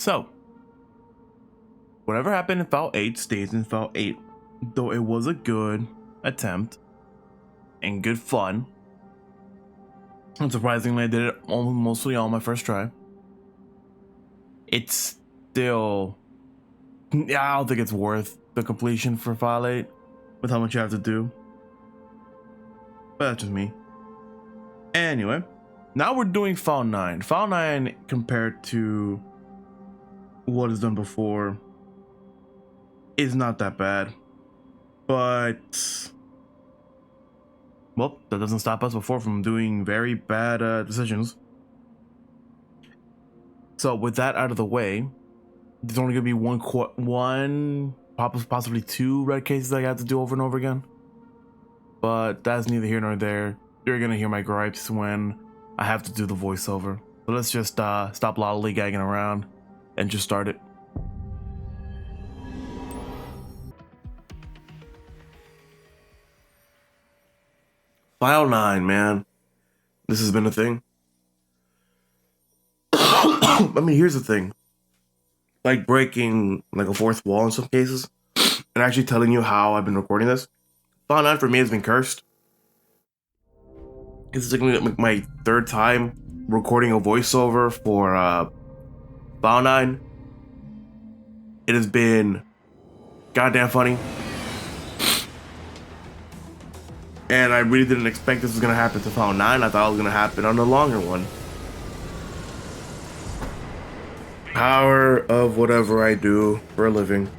So, whatever happened in File 8 stays in File 8. Though it was a good attempt and good fun. And surprisingly, I did it mostly on my first try. It's still... I don't think it's worth the completion for File 8 with how much you have to do. But that's just me. Anyway, now we're doing File 9. File 9 compared to what is done before is not that bad. But, well, that doesn't stop us before from doing very bad decisions. So with that out of the way, there's only gonna be one, possibly two red cases I have to do over and over again. But that's neither here nor there. You're gonna hear my gripes when I have to do the voiceover. So let's just stop lollygagging around and just start it. File 9, man. This has been a thing. I mean, here's the thing. Like breaking like a fourth wall in some cases and actually telling you how I've been recording this. File 9 for me has been cursed. It's like my third time recording a voiceover for File 9. It has been goddamn funny. And I really didn't expect this was going to happen to File 9. I thought it was going to happen on the longer one. Power of whatever I do for a living.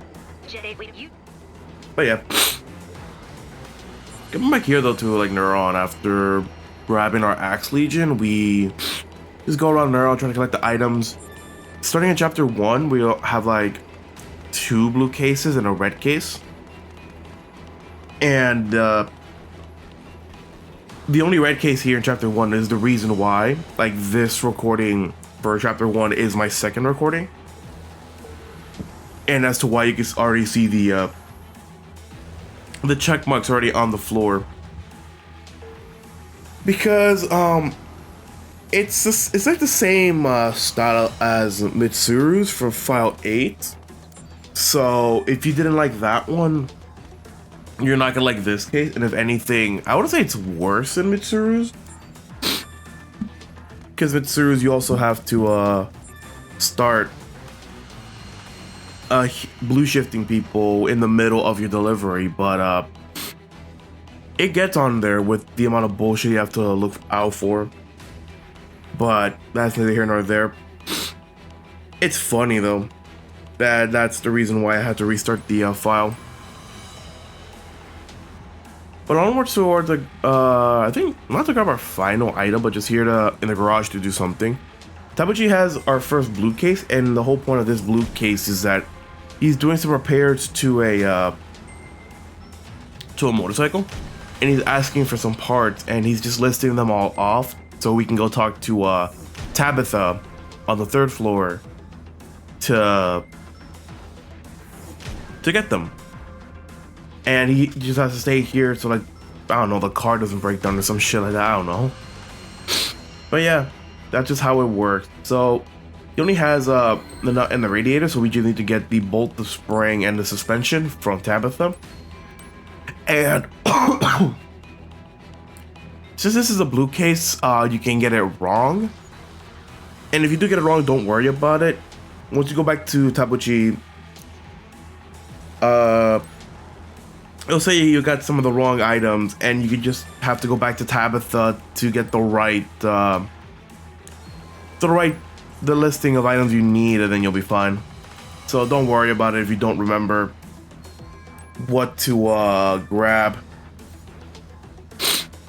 But yeah. Coming back here though to like Neuron, after grabbing our Axe Legion, we just go around Neuron trying to collect the items. Starting in chapter 1, we have like 2 blue cases and a red case. And the only red case here in chapter 1 is the reason why, like, this recording for chapter 1 is my second recording. And as to why you can already see the check marks already on the floor. Because it's like the same style as Mitsuru's from File 8. So if you didn't like that one, you're not gonna like this case, and if anything, I would say it's worse than Mitsuru's. Because Mitsuru's, you also have to start blue shifting people in the middle of your delivery, but it gets on there with the amount of bullshit you have to look out for. But that's neither here nor there. It's funny though. That's the reason why I had to restart the file. But onwards toward the, I think, not to grab our final item, but just here in the garage to do something. Tabuchi has our first blue case, and the whole point of this blue case is that he's doing some repairs to a motorcycle, and he's asking for some parts, and he's just listing them all off so we can go talk to Tabitha on the 3rd floor to get them. And he just has to stay here so, like, I don't know, the car doesn't break down or some shit like that, I don't know. But yeah, that's just how it works. So he only has the nut and the radiator, so we just need to get the bolt, the spring, and the suspension from Tabitha. And since this is a blue case, you can get it wrong. And if you do get it wrong, don't worry about it. Once you go back to Tabuchi, it'll say you got some of the wrong items, and you could just have to go back to Tabitha to get the listing of items you need, and then you'll be fine. So don't worry about it if you don't remember what to grab.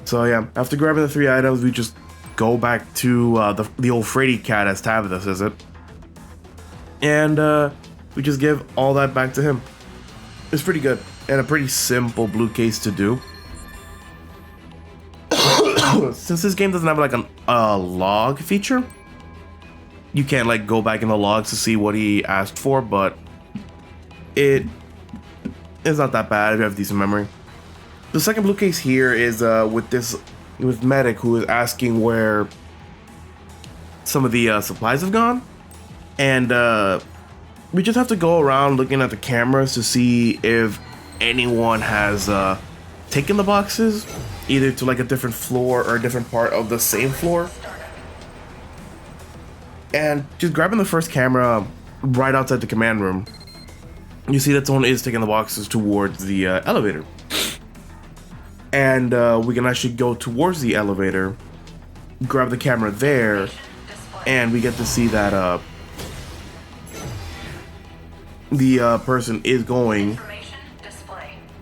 So yeah, after grabbing the 3 items, we just go back to the old Freddy cat, as Tabitha says it, and we just give all that back to him. It's pretty good. And a pretty simple blue case to do. Since this game doesn't have like a log feature, you can't like go back in the logs to see what he asked for, but it's not that bad if you have decent memory. The second blue case here is with Medic, who is asking where some of the supplies have gone, and we just have to go around looking at the cameras to see if anyone has taken the boxes, either to like a different floor or a different part of the same floor. And just grabbing the first camera right outside the command room, you see that someone is taking the boxes towards the elevator. And we can actually go towards the elevator, grab the camera there, and we get to see that the person is going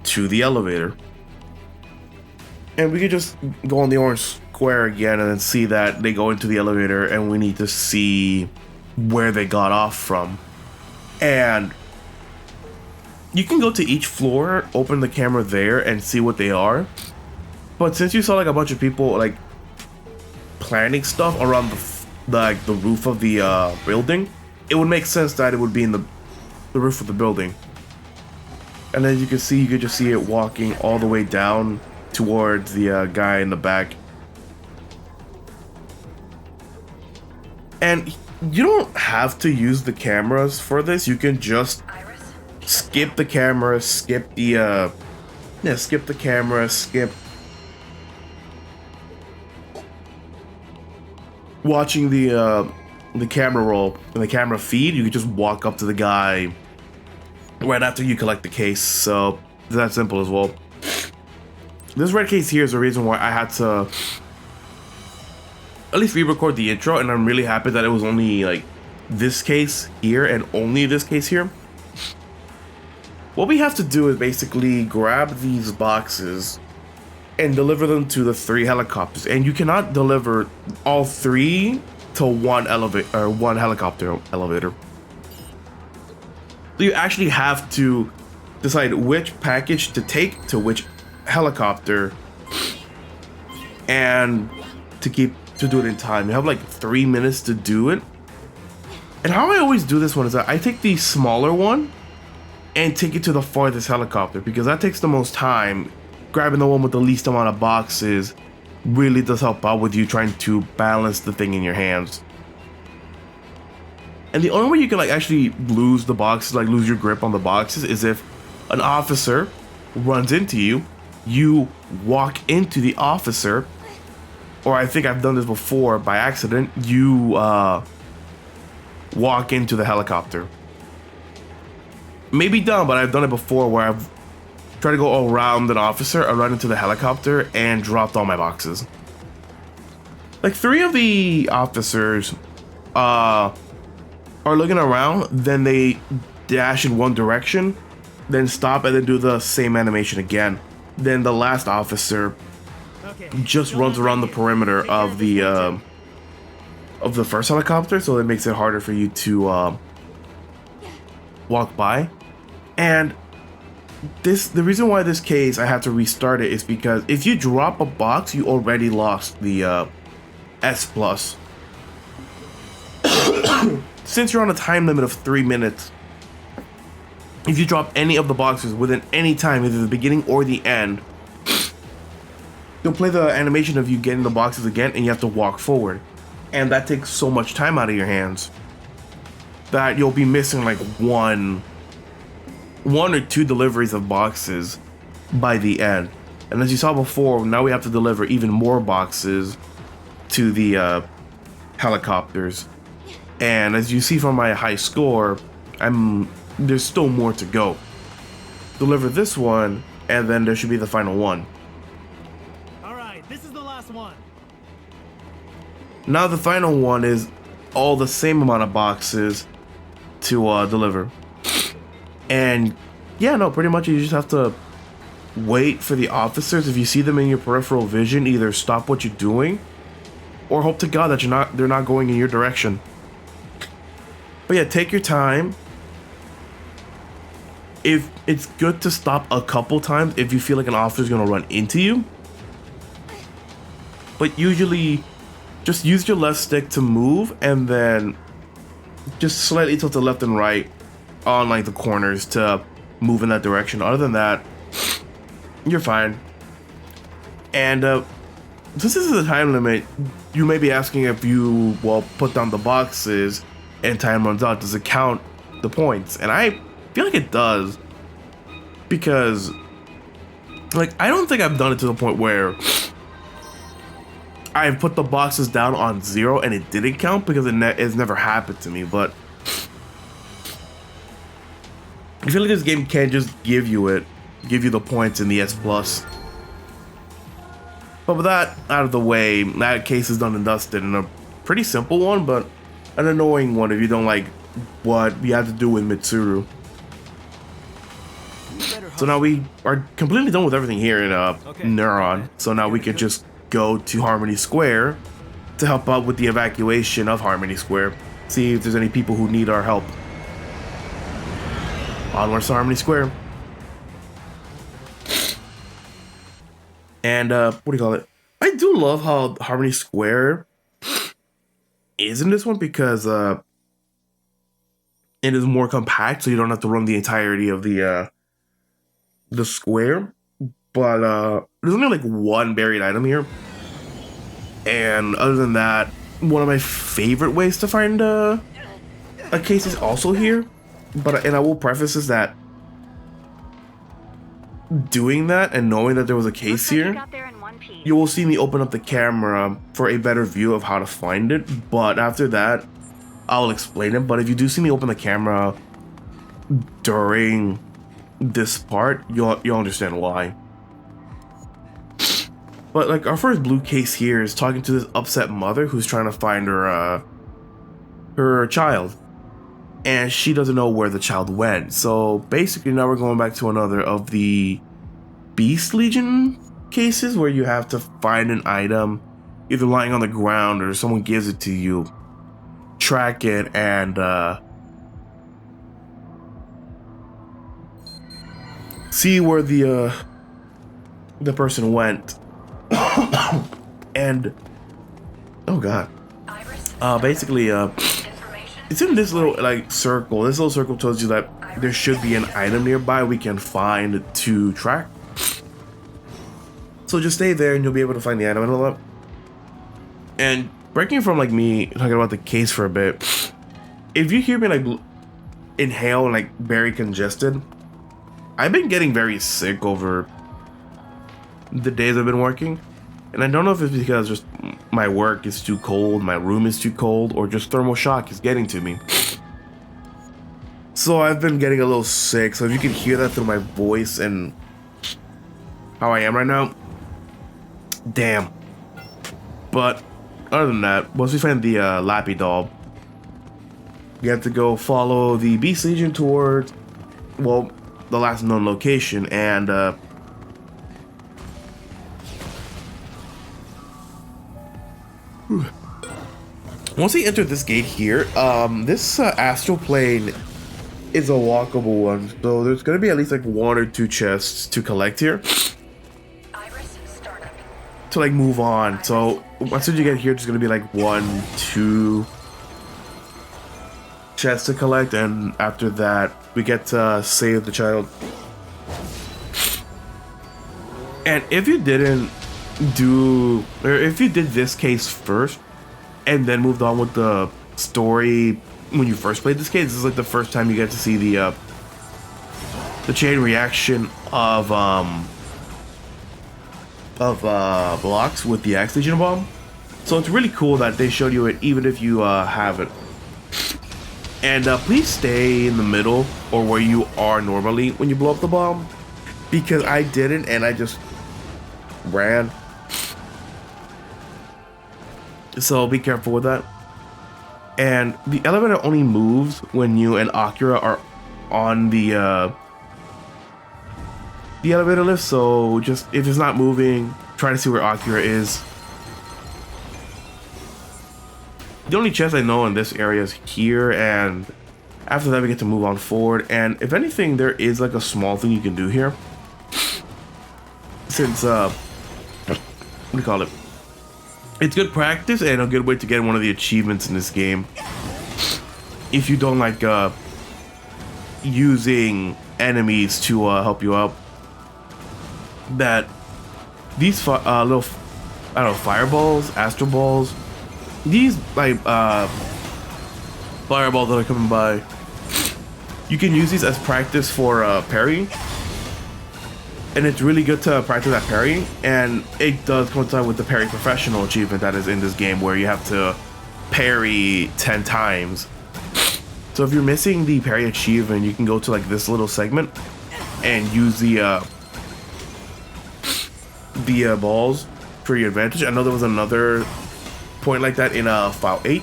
to the elevator. And we could just go on the orange square again and then see that they go into the elevator, and we need to see where they got off from. And you can go to each floor, open the camera there, and see what they are. But since you saw like a bunch of people like planning stuff around the roof of the building, it would make sense that it would be in the roof of the building. And as you can see, you could just see it walking all the way down towards the guy in the back. And you don't have to use the cameras for this. You can just skip the camera, skip the skip the camera, skip watching the camera roll and the camera feed. You can just walk up to the guy right after you collect the case. So it's that simple as well. This red case here is the reason why I had to at least re-record the intro, and I'm really happy that it was only like this case here and only this case here. What we have to do is basically grab these boxes and deliver them to the 3 helicopters, and you cannot deliver all 3 to one elevator or one helicopter elevator. So you actually have to decide which package to take to which helicopter, and to do it in time. You have like 3 minutes to do it. And how I always do this one is that I take the smaller one and take it to the farthest helicopter, because that takes the most time. Grabbing the one with the least amount of boxes really does help out with you trying to balance the thing in your hands. And the only way you can like actually lose the boxes, like lose your grip on the boxes, is if an officer runs into you, you walk into the officer, or I think I've done this before by accident, you walk into the helicopter. Maybe dumb, but I've done it before where I've tried to go around an officer, I run into the helicopter and dropped all my boxes. Like 3 of the officers are looking around, then they dash in one direction, then stop and then do the same animation again. Then the last officer just runs around the perimeter of the first helicopter, so that makes it harder for you to walk by. And the reason why this case I had to restart it is because if you drop a box, you already lost the S+. Since you're on a time limit of 3 minutes, if you drop any of the boxes within any time, either the beginning or the end, you'll play the animation of you getting the boxes again, and you have to walk forward. And that takes so much time out of your hands that you'll be missing like one or 2 deliveries of boxes by the end. And as you saw before, now we have to deliver even more boxes to the helicopters. And as you see from my high score, there's still more to go. Deliver this one, and then there should be the final one. Alright, this is the last one. Now the final one is all the same amount of boxes to deliver. And yeah, no, pretty much you just have to wait for the officers. If you see them in your peripheral vision, either stop what you're doing or hope to God that they're not going in your direction. But yeah, take your time. If it's good to stop a couple times if you feel like an officer's gonna run into you. But usually just use your left stick to move, and then just slightly tilt to left and right on like the corners to move in that direction. Other than that, you're fine. And since this is a time limit, you may be asking if you put down the boxes and time runs out, does it count the points, and I feel like it does, because like I don't think I've done it to the point where I've put the boxes down on 0 and it didn't count, because it's never happened to me. But I feel like this game can just give you the points in the S plus. But with that out of the way, that case is done and dusted, and a pretty simple one, but an annoying one if you don't like what you have to do with Mitsuru. So now we are completely done with everything here in Neuron. So now we can just go to Harmony Square to help out with the evacuation of Harmony Square. See if there's any people who need our help. Onwards to Harmony Square. And what do you call it? I do love how Harmony Square is in this one, because it is more compact, so you don't have to run the entirety of the square. But there's only like one buried item here, and other than that, one of my favorite ways to find a case is also here. But I will preface is that doing that and knowing that there was a case here, you will see me open up the camera for a better view of how to find it. But after that, I'll explain it. But if you do see me open the camera during this part, you'll understand why. But like our first blue case here is talking to this upset mother who's trying to find her child, and she doesn't know where the child went. So basically now we're going back to another of the Beast Legion cases where you have to find an item either lying on the ground or someone gives it to you, track it, and see where the person went. And oh god, basically it's in this little like circle. This little circle tells you that there should be an item nearby we can find to track. So just stay there and you'll be able to find the item and all that. And breaking from like me talking about the case for a bit, if you hear me like inhale and like very congested, I've been getting very sick over the days I've been working. And I don't know if it's because just my work is too cold, my room is too cold, or just thermal shock is getting to me. So I've been getting a little sick. So if you can hear that through my voice and how I am right now, damn. But other than that, once we find the Lappy doll, we have to go follow the Beast Legion towards, well, the last known location. And once we enter this gate here, this astral plane is a walkable one, so there's gonna be at least like 1 or 2 chests to collect here to like move on. So as soon as you get here, there's gonna be like 1, 2 chests to collect, and after that we get to save the child. And if you didn't do, or if you did this case first and then moved on with the story when you first played this case, this is like the first time you get to see the chain reaction of blocks with the Axe Legion bomb. So it's really cool that they showed you it even if you haven't. And please stay in the middle or where you are normally when you blow up the bomb, because I didn't and I just ran. So be careful with that. And the elevator only moves when you and Akira are on the elevator lift. So just if it's not moving, try to see where Akira is. The only chest I know in this area is here, and after that we get to move on forward. And if anything, there is like a small thing you can do here, since what do you call it? It's good practice and a good way to get one of the achievements in this game. If you don't like using enemies to help you out, that these little, I don't know, fireballs, astral balls, these like fireballs that are coming by, you can use these as practice for parrying. And it's really good to practice that parrying, and it does coincide with the parry professional achievement that is in this game, where you have to parry 10 times. So if you're missing the parry achievement, you can go to like this little segment and use the balls for your advantage. I know there was another point like that in file 8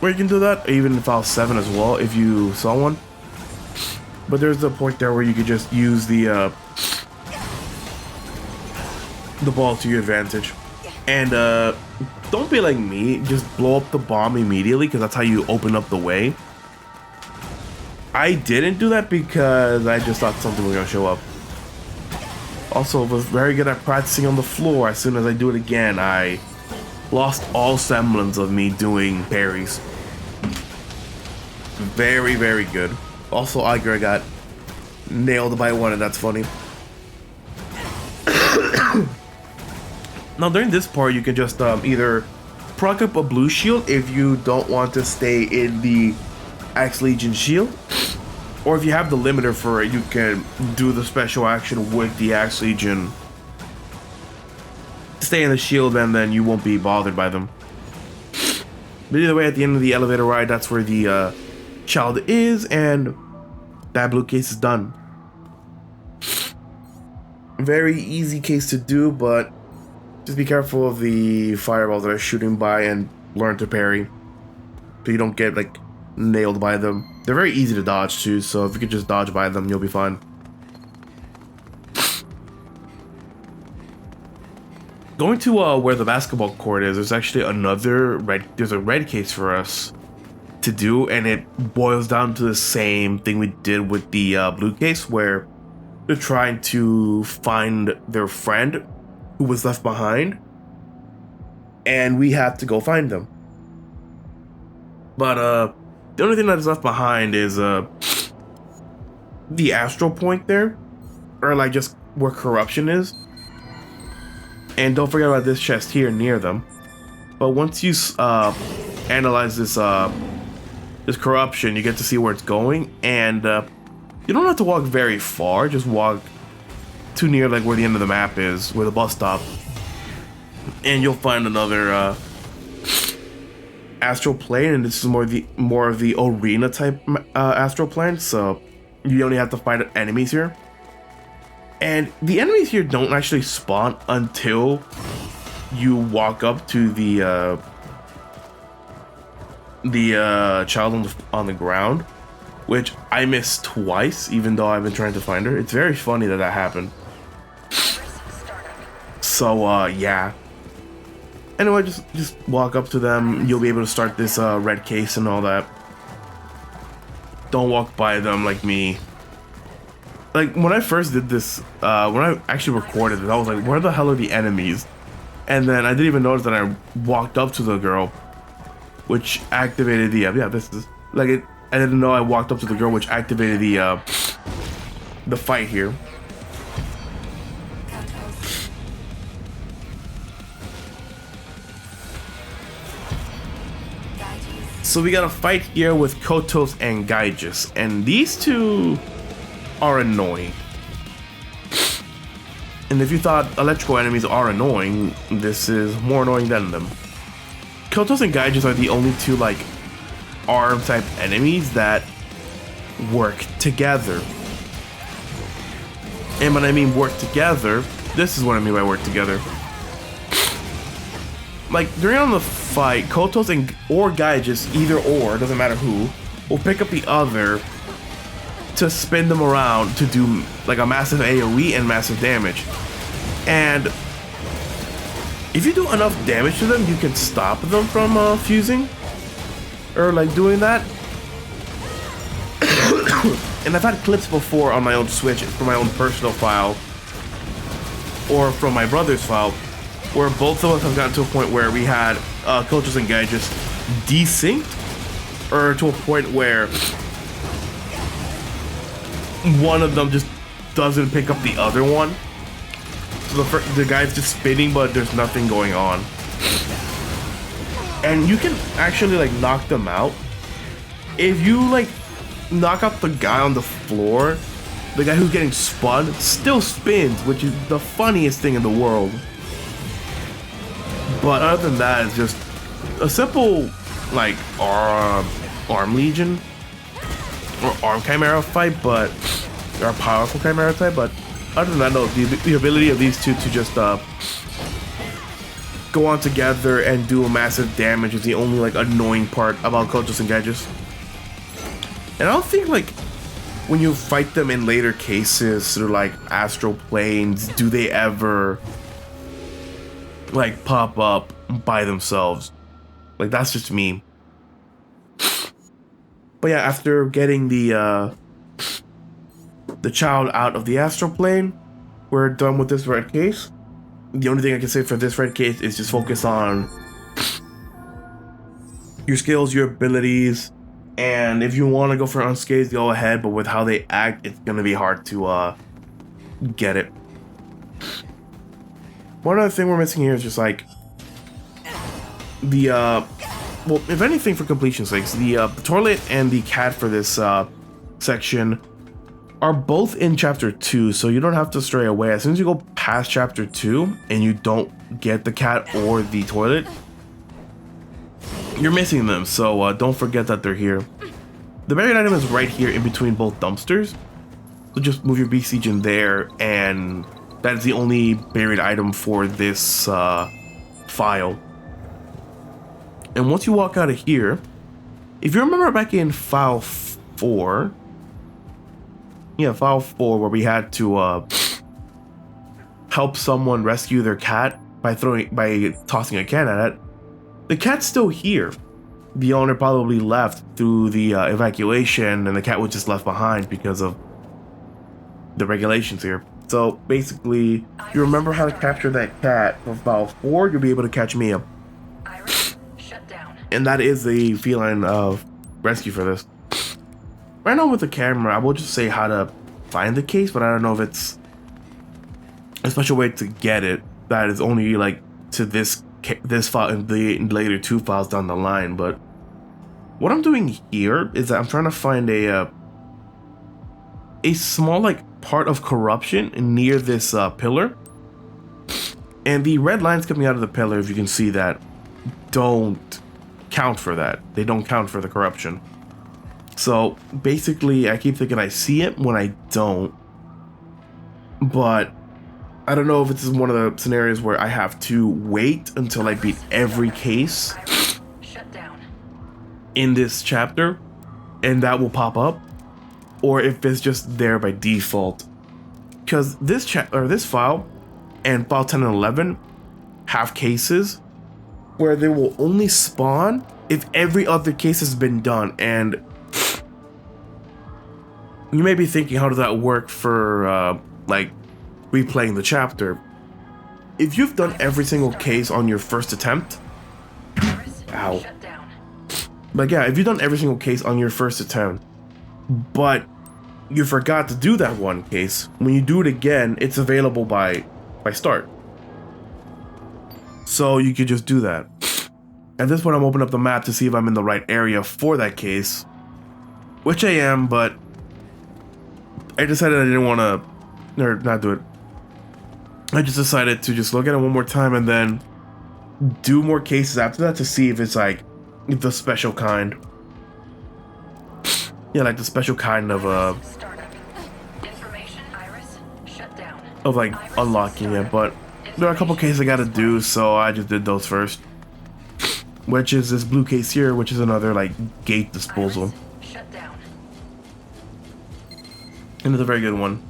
where you can do that, even in file 7 as well if you saw one. But there's a point there where you could just use the ball to your advantage. And don't be like me, just blow up the bomb immediately, because that's how you open up the way. I didn't do that because I just thought something was gonna show up. Also, was very good at practicing on the floor. As soon as I do it again, I lost all semblance of me doing parries. Very, very good. Also, Iger got nailed by one, and that's funny. Now, during this part, you can just either proc up a blue shield if you don't want to stay in the Axe Legion shield, or if you have the limiter for it, you can do the special action with the Axe Legion. Stay in the shield, and then you won't be bothered by them. But either way, at the end of the elevator ride, that's where the child is, and that blue case is done. Very easy case to do, but just be careful of the fireballs that are shooting by and learn to parry so you don't get like nailed by them. They're very easy to dodge too, so if you could just dodge by them, you'll be fine. Going to where the basketball court is, there's actually there's a red case for us to do, and it boils down to the same thing we did with the blue case, where they're trying to find their friend who was left behind, and we have to go find them. But the only thing that is left behind is the astral point there, or like just where corruption is. And don't forget about this chest here near them. But once you analyze this corruption, you get to see where it's going, and you don't have to walk very far. Just walk too near like where the end of the map is, where the bus stop, and you'll find another astral plane. And this is more of the arena type astral plane, so you only have to fight enemies here. And the enemies here don't actually spawn until you walk up to the child on the ground, which I missed twice, even though I've been trying to find her. It's very funny that happened. So yeah. Anyway, just walk up to them. You'll be able to start this red case and all that. Don't walk by them like me. Like when I first did this, when I actually recorded it, I was like, where the hell are the enemies? And then I didn't even notice that I walked up to the girl, which activated the this is like it. I didn't know I walked up to the girl, which activated the fight here. So we got a fight here with Kotos and Gaijus, and these two are annoying. And if you thought electrical enemies are annoying, this is more annoying than them. Kotos and Gaijus are the only two like arm type enemies that work together. And when I mean work together, this is what I mean by work together. Like during the fight, Kotos or Gaijus, either or, doesn't matter who, will pick up the other to spin them around to do like a massive AoE and massive damage. And if you do enough damage to them, you can stop them from fusing or like doing that. And I've had clips before on my own Switch from my own personal file or from my brother's file where both of us have gotten to a point where we had Kotos and Gaijus desynced, or to a point where one of them just doesn't pick up the other one. So the guy's just spinning, but there's nothing going on. And you can actually like knock them out if you like knock out the guy on the floor, the guy who's getting spun still spins, which is the funniest thing in the world. But other than that, it's just a simple, like, arm legion or arm chimera fight, but or a powerful chimera type. But other than that, no, the ability of these two to just go on together and do a massive damage is the only like annoying part about Kochos and Gadgets. And I don't think like when you fight them in later cases through like astral planes, do they ever like pop up by themselves? Like that's just me. But yeah, after getting the child out of the astral plane, we're done with this red case. The only thing I can say for this red case is just focus on your skills, your abilities, and if you want to go for unscathed, go ahead, but with how they act, it's going to be hard to get it. One other thing we're missing here is just like the, well, if anything for completion's sake, the toilet and the cat for this section are both in chapter 2, so you don't have to stray away. As soon as you go past chapter 2 and you don't get the cat or the toilet, you're missing them, so don't forget that they're here. The buried item is right here in between both dumpsters, so just move your beast siege in there, and that is the only buried item for this file. And once you walk out of here, if you remember back in file 4, file 4, where we had to help someone rescue their cat by tossing a can at it. The cat's still here. The owner probably left through the evacuation, and the cat was just left behind because of the regulations here. So basically, if you remember how to capture that cat from file 4, you'll be able to catch Mia. And that is the feline of rescue for this. Right now with the camera, I will just say how to find the case, but I don't know if it's a special way to get it that is only like to this file and the later 2 files down the line. But what I'm doing here is that I'm trying to find a small like part of corruption near this pillar, and the red lines coming out of the pillar, if you can see that, don't count for that. They don't count for the corruption. So basically, I keep thinking I see it when I don't, but I don't know if this is one of the scenarios where I have to wait until I beat every case in this chapter, and that will pop up, or if it's just there by default. Because this file and file 10 and 11 have cases where they will only spawn if every other case has been done, and you may be thinking, how does that work for like replaying the chapter? If you've done every single case on your first attempt, ow. But yeah, if you've done every single case on your first attempt, but you forgot to do that one case, when you do it again, it's available by start. So you could just do that. At this point, I'm opening up the map to see if I'm in the right area for that case, which I am, but I decided I didn't want to, or not do it. I just decided to just look at it one more time and then do more cases after that to see if it's like the special kind. Yeah, like the special kind of like unlocking it. But there are a couple cases I gotta do, so I just did those first. Which is this blue case here, which is another like gate disposal. And it's a very good one.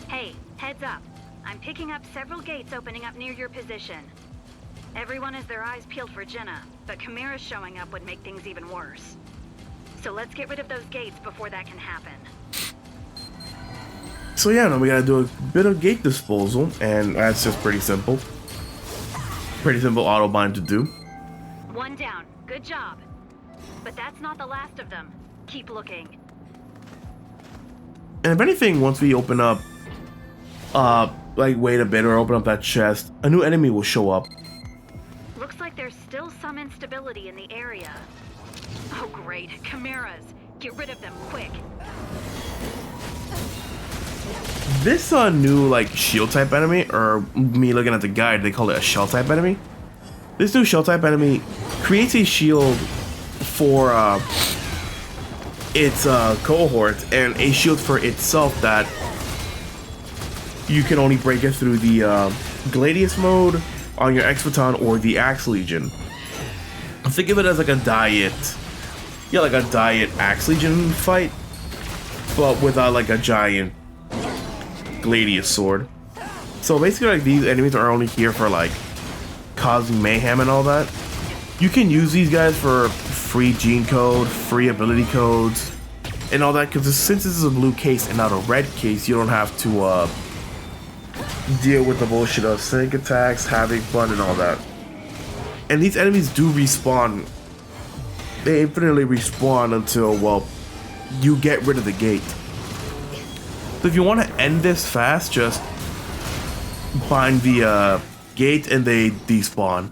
Hey, heads up. I'm picking up several gates opening up near your position. Everyone has their eyes peeled for Jenna, but Chimera's showing up would make things even worse. So let's get rid of those gates before that can happen. So yeah, no, we gotta do a bit of gate disposal, and that's just pretty simple. Pretty simple auto bind to do. One down. Good job. But that's not the last of them. Keep looking. And if anything, once we open up, like wait a bit or open up that chest, a new enemy will show up. Looks like there's still some instability in the area. Oh great, Chimeras. Get rid of them quick. This new like shield type enemy, or me looking at the guide, they call it a shell type enemy. This new shell type enemy creates a shield for its cohort and a shield for itself that you can only break it through the Gladius mode on your X-Baton or the Axe Legion. Think of it as like a diet, like a diet Axe Legion fight, but without like a giant Gladius sword. So basically, like, these enemies are only here for like causing mayhem and all that. You can use these guys for free gene code, free ability codes, and all that, because since this is a blue case and not a red case, you don't have to deal with the bullshit of sync attacks, having fun, and all that. And these enemies do respawn. They infinitely respawn until, well, you get rid of the gate. So if you want to end this fast, just bind the gate and they despawn.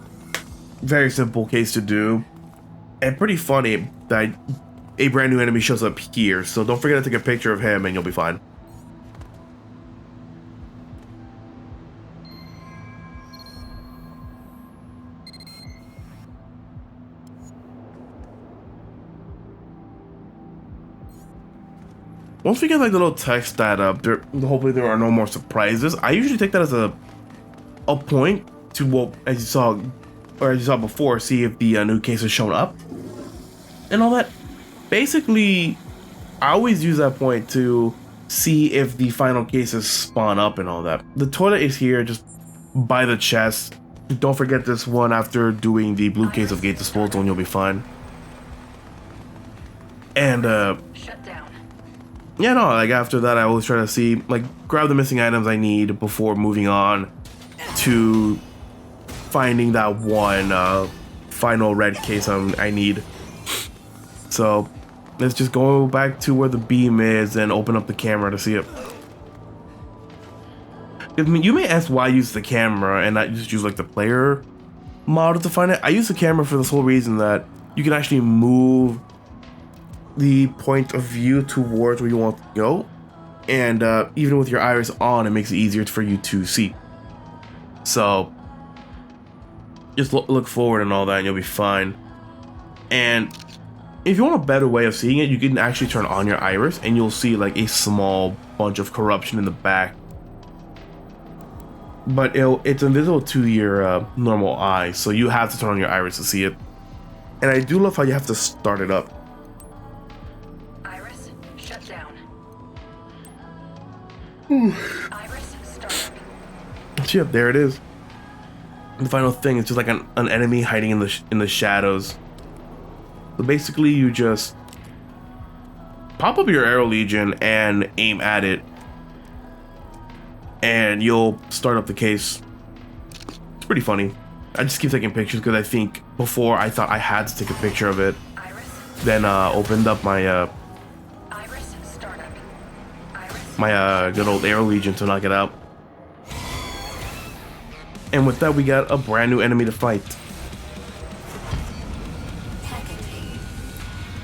Very simple case to do, and pretty funny that a brand new enemy shows up here. So don't forget to take a picture of him and you'll be fine. Once we get like the little text that hopefully there are no more surprises, I usually take that as a point to, well, as you saw before, see if the new case has shown up and all that. Basically, I always use that point to see if the final cases spawn up and all that. The toilet is here, just by the chest. Don't forget this one after doing the blue case of gate disposal and you'll be fine. And yeah, no, like after that, I always try to see, like, grab the missing items I need before moving on to finding that one final red case I need. So let's just go back to where the beam is and open up the camera to see it. I mean, you may ask why I use the camera and not just use like the player model to find it. I use the camera for this whole reason that you can actually move the point of view towards where you want to go, and even with your iris on, it makes it easier for you to see. So just look forward and all that and you'll be fine. And if you want a better way of seeing it, you can actually turn on your iris and you'll see like a small bunch of corruption in the back, but it's invisible to your normal eye, so you have to turn on your iris to see it. And I do love how you have to start it up. Iris, start. Yep, there it is. The final thing is just like an enemy hiding in the shadows. So basically, you just pop up your Arrow Legion and aim at it, and you'll start up the case. It's pretty funny. I just keep taking pictures because I think before I thought I had to take a picture of it. Then opened up my good old Arrow Legion to knock it out. And with that, we got a brand new enemy to fight.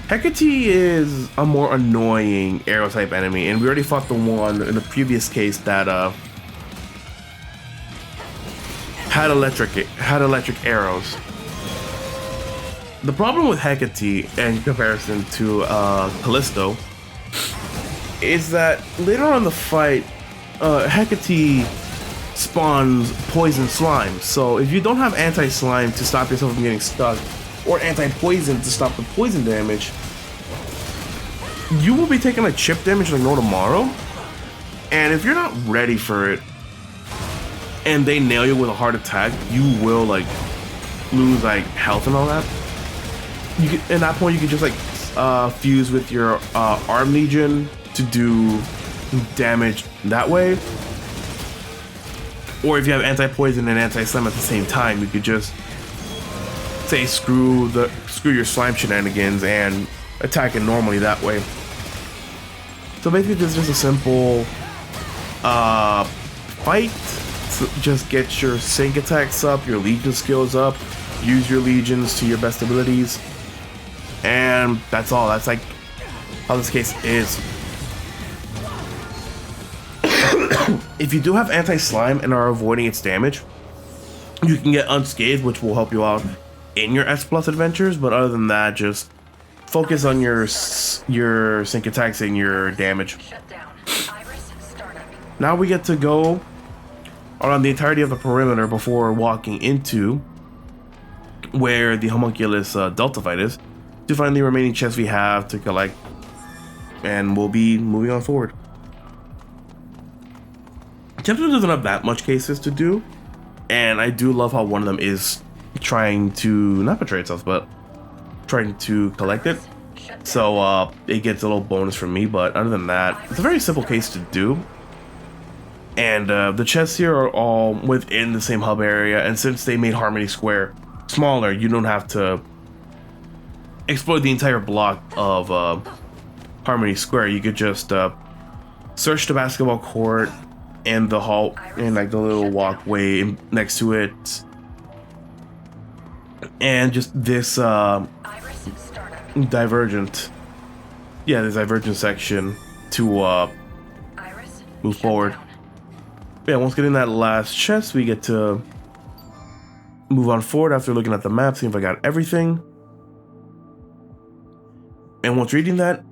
Hecate is a more annoying arrow type enemy, and we already fought the one in the previous case that had electric arrows. The problem with Hecate in comparison to Callisto is that later on in the fight, Hecate spawns poison slime. So if you don't have anti-slime to stop yourself from getting stuck, or anti-poison to stop the poison damage, you will be taking a chip damage like no tomorrow. And if you're not ready for it, and they nail you with a hard attack, you will like lose like health and all that. You can, at that point, you can just like fuse with your Arm Legion to do damage that way. Or if you have anti-poison and anti-slime at the same time, you could just say screw your slime shenanigans and attack it normally that way. So basically, this is just a simple fight. So just get your sync attacks up, your legion skills up, use your legions to your best abilities, and that's all. That's like how this case is. If you do have anti-slime and are avoiding its damage, you can get unscathed, which will help you out in your S+ adventures. But other than that, just focus on your sync attacks and your damage. Now we get to go around the entirety of the perimeter before walking into where the homunculus Delta fight is to find the remaining chests we have to collect, and we'll be moving on forward. Chapter doesn't have that much cases to do, and I do love how one of them is trying to not betray itself, but trying to collect it. So it gets a little bonus from me, but other than that, it's a very simple case to do. And the chests here are all within the same hub area, and since they made Harmony Square smaller, you don't have to explore the entire block of Harmony Square. You could just search the basketball court and the hall and like the little walkway next to it, and just this divergent section to move forward. Yeah, once getting that last chest, we get to move on forward after looking at the map, seeing if I got everything. And once reading that,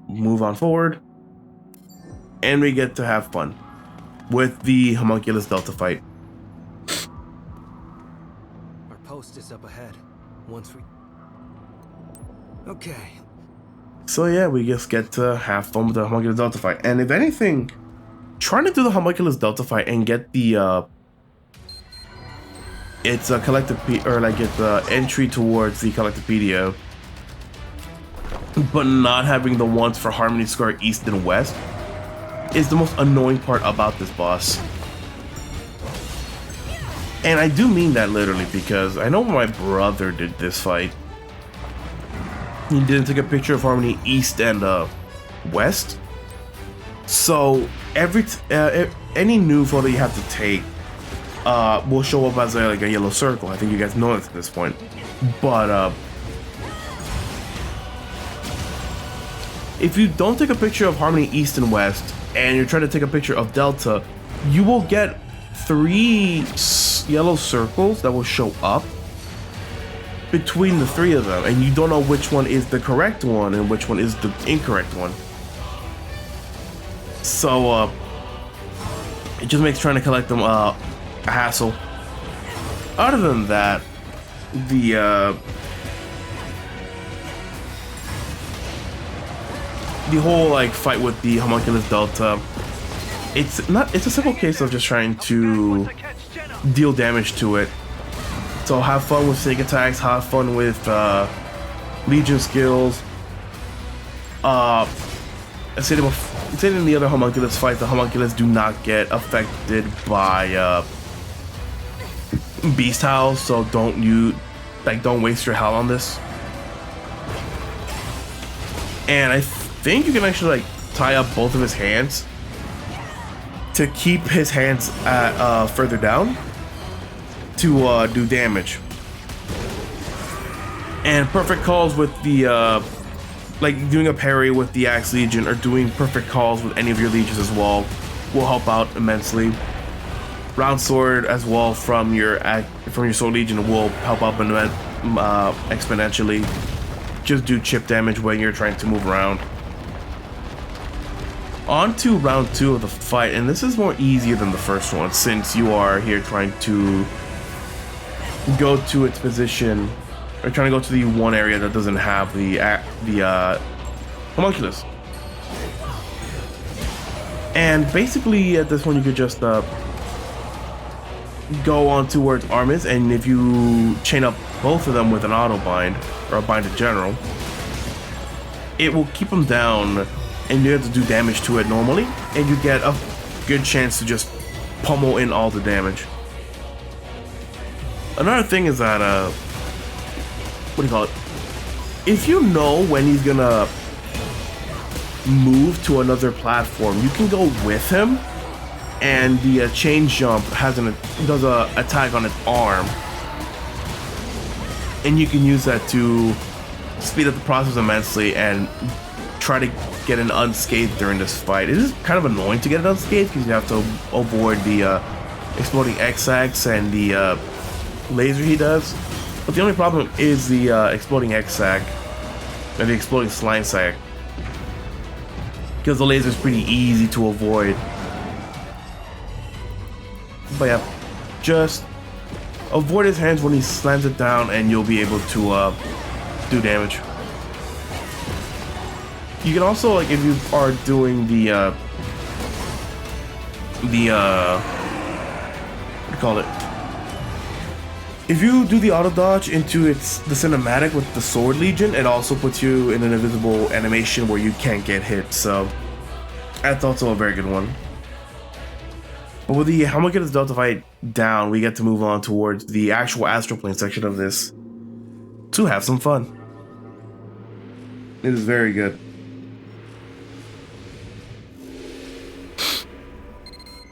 move on forward, and we get to have fun with the homunculus Delta fight. Our post is up ahead. Once we... Okay. So yeah, we just get to have fun with the homunculus Delta fight. And if anything, trying to do the homunculus Delta fight and get the it's a entry towards the Collectopedia, but not having the ones for Harmony Square East and West is the most annoying part about this boss. And I do mean that literally, because I know when my brother did this fight, he didn't take a picture of Harmony East and West. So any new photo you have to take will show up as a yellow circle. I think you guys know it at this point. But if you don't take a picture of Harmony East and West, and you're trying to take a picture of Delta, you will get 3 yellow circles that will show up between the 3 of them, and you don't know which one is the correct one and which one is the incorrect one. So it just makes trying to collect them a hassle. Other than that, the whole fight with the homunculus Delta, it's a simple case of just trying to deal damage to it. So have fun with sneak attacks, have fun with Legion skills. I said in the other homunculus fight, the homunculus do not get affected by beast howls, so don't waste your howl on this. And I think you can actually tie up both of his hands to keep his hands at further down to do damage. And perfect calls with the doing a parry with the Axe Legion or doing perfect calls with any of your legions as well will help out immensely. Round sword as well from your sword legion will help out exponentially. Just do chip damage when you're trying to move around. On to round 2 of the fight, and this is more easier than the first one since you are here trying to go to its position, or trying to go to the one area that doesn't have the homunculus. And basically at this one you could just go on to where its arm is, and if you chain up both of them with an auto bind or a bind in general, it will keep them down, and you have to do damage to it normally, and you get a good chance to just pummel in all the damage. Another thing is that if you know when he's gonna move to another platform, you can go with him, and the chain jump does a attack on its arm, and you can use that to speed up the process immensely and try to get an unscathed during this fight. It is kind of annoying to get it unscathed because you have to avoid the exploding X-Ax and the laser he does. But the only problem is the exploding X-Sac and the exploding slime sack, because the laser is pretty easy to avoid. But yeah, just avoid his hands when he slams it down and you'll be able to do damage. You can also, like, if you are doing the what do you call it? If you do the auto dodge into the cinematic with the Sword Legion, it also puts you in an invisible animation where you can't get hit. So that's also a very good one. But with the Homunculus Delta fight down, we get to move on towards the actual Astral Plane section of this to have some fun. It is very good.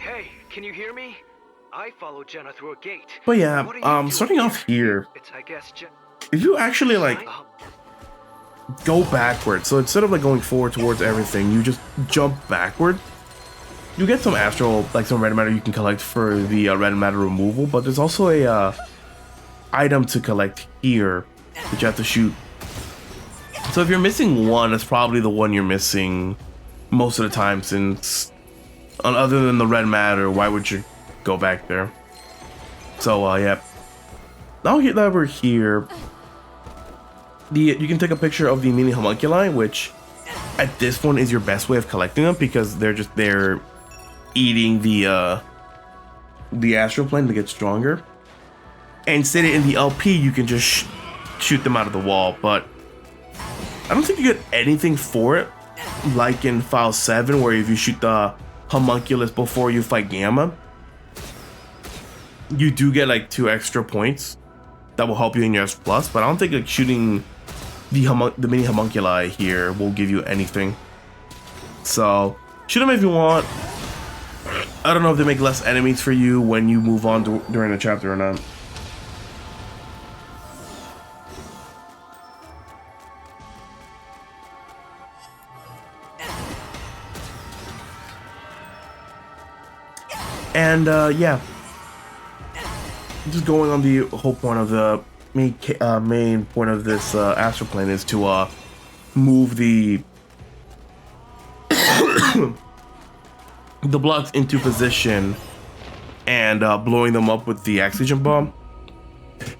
Hey, can you hear me? I followed Jenna through a gate. But yeah, starting off here, It's, I guess, if you actually like go backward, so instead of like going forward towards everything, you just jump backward. You get some astral, like some red matter you can collect for the red matter removal, but there's also a item to collect here that you have to shoot. So if you're missing one, it's probably the one you're missing most of the time, since other than the red matter, why would you go back there? So yeah, now that we're here, you can take a picture of the mini homunculi, which at this point is your best way of collecting them, because they're eating the astral plane to get stronger. And instead in the LP you can just shoot them out of the wall, but I don't think you get anything for it like in File 7, where if you shoot the homunculus before you fight Gamma, you do get like 2 extra points that will help you in your S+, but I don't think like shooting the mini homunculi here will give you anything. So shoot them if you want. I don't know if they make less enemies for you when you move on during the chapter or not. And yeah, just going on the whole point of the main point of this astral plane is to move the the blocks into position and blowing them up with the oxygen bomb.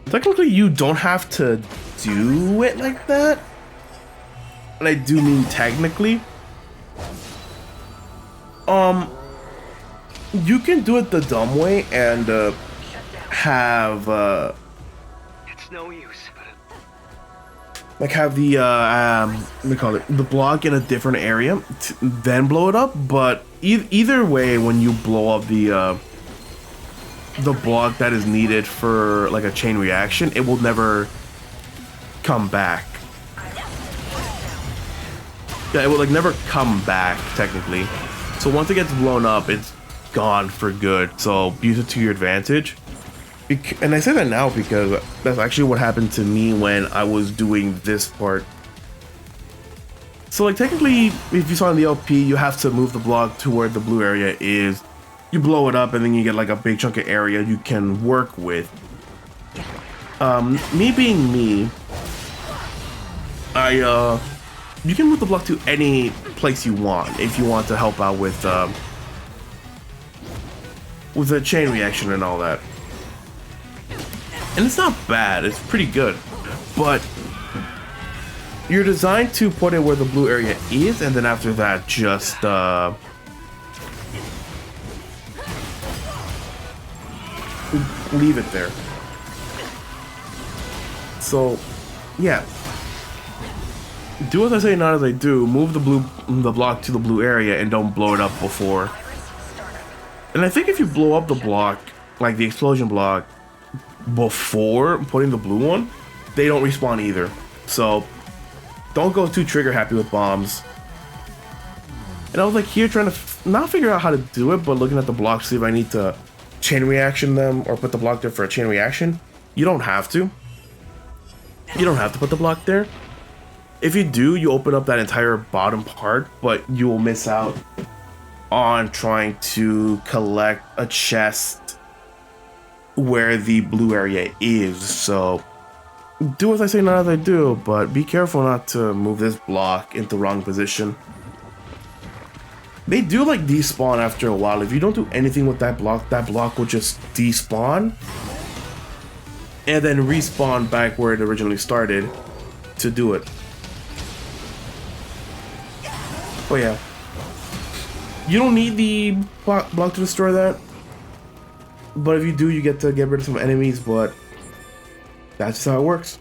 Technically, you don't have to do it like that, and I do mean technically. You can do it the dumb way and have It's no use. like have the what do you call it, the block in a different area, then blow it up. But either way, when you blow up the block that is needed for like a chain reaction, it will never come back. Yeah, it will like never come back technically. So once it gets blown up, it's gone for good. So use it to your advantage. And I say that now because that's actually what happened to me when I was doing this part. So like technically, if you saw in the LP, you have to move the block to where the blue area is. You blow it up and then you get like a big chunk of area you can work with. Me being me, you can move the block to any place you want if you want to help out with the chain reaction and all that. And it's not bad, it's pretty good, but you're designed to put it where the blue area is, and then after that just leave it there. So yeah, do as I say, not as I do. Move the block to the blue area and don't blow it up before. And I think if you blow up the block, like the explosion block, before putting the blue one, they don't respawn either. So don't go too trigger happy with bombs. And I was like here trying to not figure out how to do it, but looking at the block to see if I need to chain reaction them or put the block there for a chain reaction. You don't have to. You don't have to put the block there. If you do, you open up that entire bottom part, but you will miss out on trying to collect a chest where the blue area is. So do as I say, not as I do, but be careful not to move this block into the wrong position. They do like despawn after a while. If you don't do anything with that block will just despawn and then respawn back where it originally started to do it. Oh yeah. You don't need the block to destroy that. But if you do, you get to get rid of some enemies, but that's just how it works.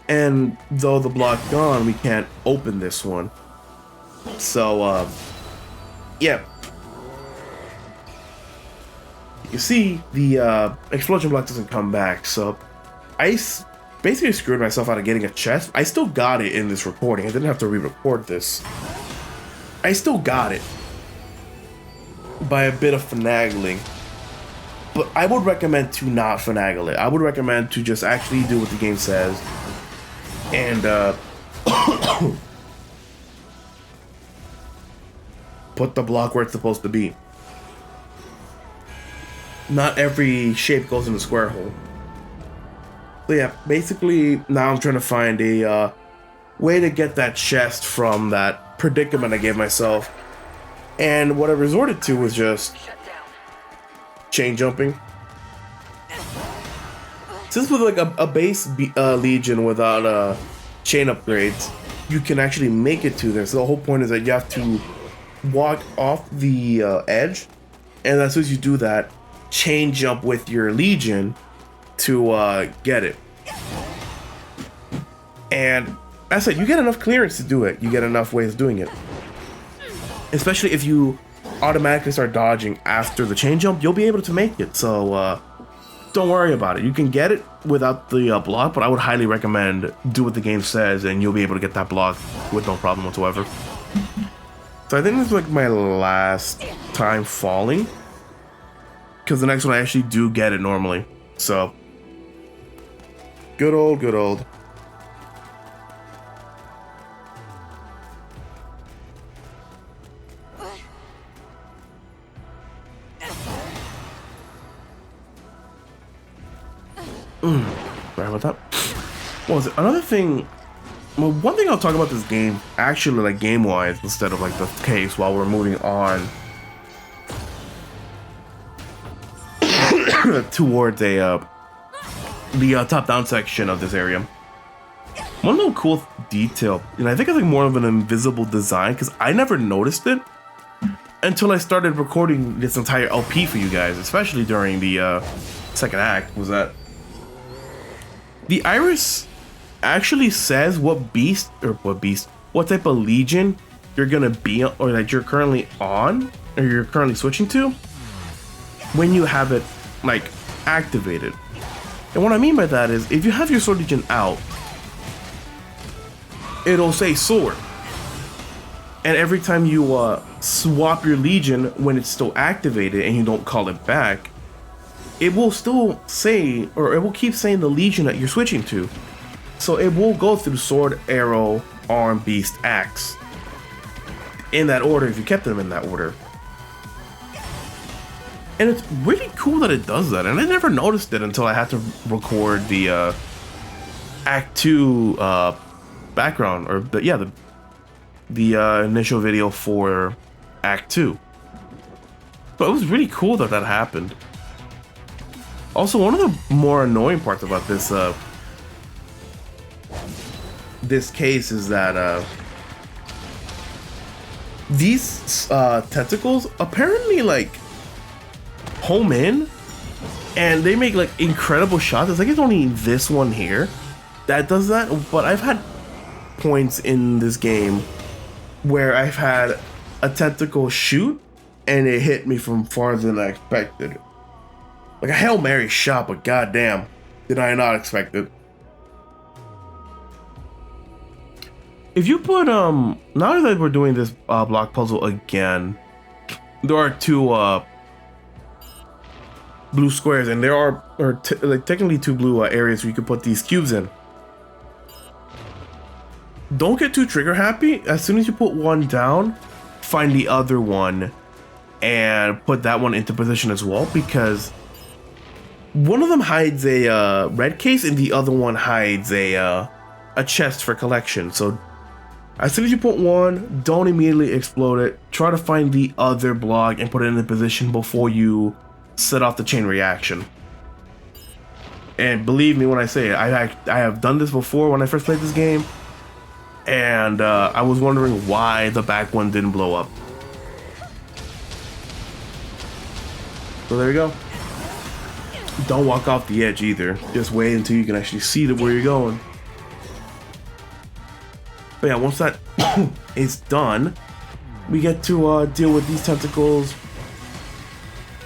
And though the block's gone, we can't open this one. So, yeah. You see, the explosion block doesn't come back, so I basically screwed myself out of getting a chest. I still got it in this recording. I didn't have to re-record this. I still got it by a bit of finagling. But I would recommend to not finagle it. I would recommend to just actually do what the game says. And, put the block where it's supposed to be. Not every shape goes in the square hole. So yeah, basically now I'm trying to find a way to get that chest from that predicament I gave myself. And what I resorted to was just chain jumping. Since with like a base Legion without chain upgrades, you can actually make it to there. So the whole point is that you have to walk off the edge, and as soon as you do that, chain jump with your Legion to get it. And I said, you get enough clearance to do it. You get enough ways of doing it. Especially if you automatically start dodging after the chain jump, you'll be able to make it. So don't worry about it. You can get it without the block, but I would highly recommend do what the game says, and you'll be able to get that block with no problem whatsoever. So I think this is like my last time falling, because the next one I actually do get it normally. So good old. Sorry about that. What was it? Another thing. Well, one thing I'll talk about this game, actually, like game-wise, instead of like the case, while we're moving on towards the top-down section of this area. One little cool detail, and I think it's like more of an invisible design, because I never noticed it until I started recording this entire LP for you guys, especially during the second act, was that the iris actually says what type of Legion you're gonna be, or that you're currently on, or you're currently switching to, when you have it like activated. And what I mean by that is, if you have your Sword Legion out, it'll say sword, and every time you swap your Legion when it's still activated and you don't call it back, it will still say, or it will keep saying the Legion that you're switching to. So it will go through sword, arrow, arm, beast, axe, in that order if you kept them in that order. And it's really cool that it does that, and I never noticed it until I had to record the Act 2 background, or the initial video for Act 2. But it was really cool that that happened. Also, one of the more annoying parts about this this case is that these tentacles apparently like home in, and they make like incredible shots. It's like it's only this one here that does that, but I've had points in this game where I've had a tentacle shoot and it hit me from farther than I expected. Like a Hail Mary shot, but goddamn, did I not expect it. If you put, now that we're doing this block puzzle again, there are two blue squares, and there are, like technically two blue areas where you can put these cubes in. don't get too trigger happy. As soon as you put one down, find the other one and put that one into position as well, because one of them hides a red case and the other one hides a chest for collection. So as soon as you put one, don't immediately explode it. Try to find the other block and put it in the position before you set off the chain reaction. And believe me when I say it, I have done this before when I first played this game, and I was wondering why the back one didn't blow up. So there you go. Don't walk off the edge either. Just wait until you can actually see where you're going. But yeah, once that is done, we get to deal with these tentacles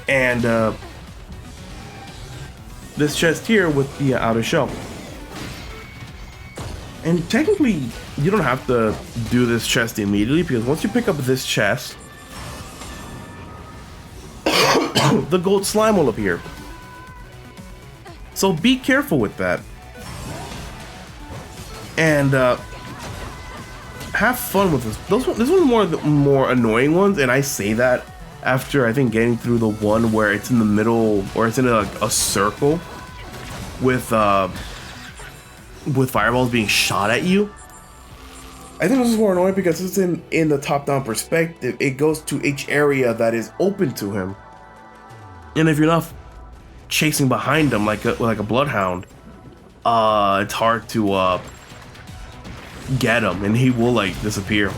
and this chest here with the outer shell. And technically, you don't have to do this chest immediately, because once you pick up this chest, the gold slime will appear. So be careful with that. And have fun with this. This one's more the more annoying ones, and I say that after I think getting through the one where it's in the middle, or it's in a circle with fireballs being shot at you. I think this is more annoying because it's in the top-down perspective. It goes to each area that is open to him, and if you're not chasing behind him like a bloodhound, it's hard to get him, and he will like disappear.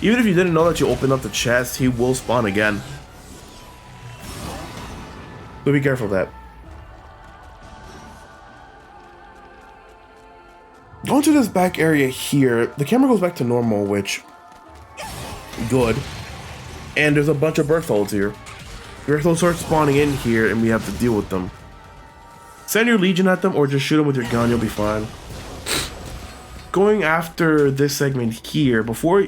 Even if you didn't know that you opened up the chest, he will spawn again. So be careful of that. Going to this back area here, the camera goes back to normal, which good. And there's a bunch of Bertholds here. Bertholds start spawning in here, and we have to deal with them. Send your Legion at them, or just shoot them with your gun, you'll be fine. Going after this segment here, before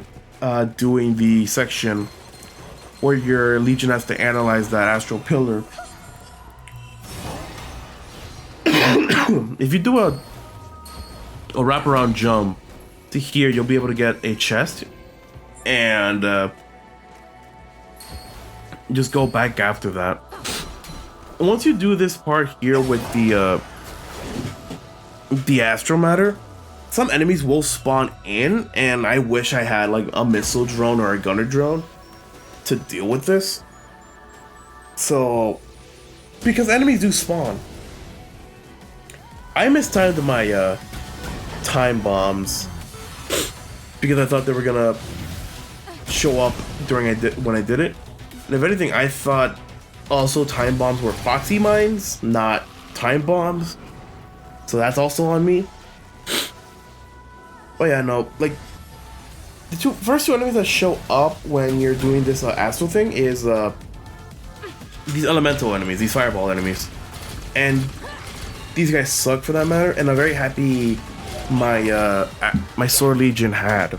doing the section where your Legion has to analyze that Astral Pillar, if you do a wraparound jump to here, you'll be able to get a chest, and just go back after that. And once you do this part here with the Astral Matter, some enemies will spawn in, and I wish I had like a missile drone or a gunner drone to deal with this. So, because enemies do spawn. I mistimed my time bombs because I thought they were gonna show up when I did it. And if anything, I thought also time bombs were Foxy mines, not time bombs. So that's also on me. Oh yeah, no, like the first two enemies that show up when you're doing this Astral thing is these elemental enemies, these fireball enemies, and these guys suck for that matter. And I'm very happy my Sword Legion had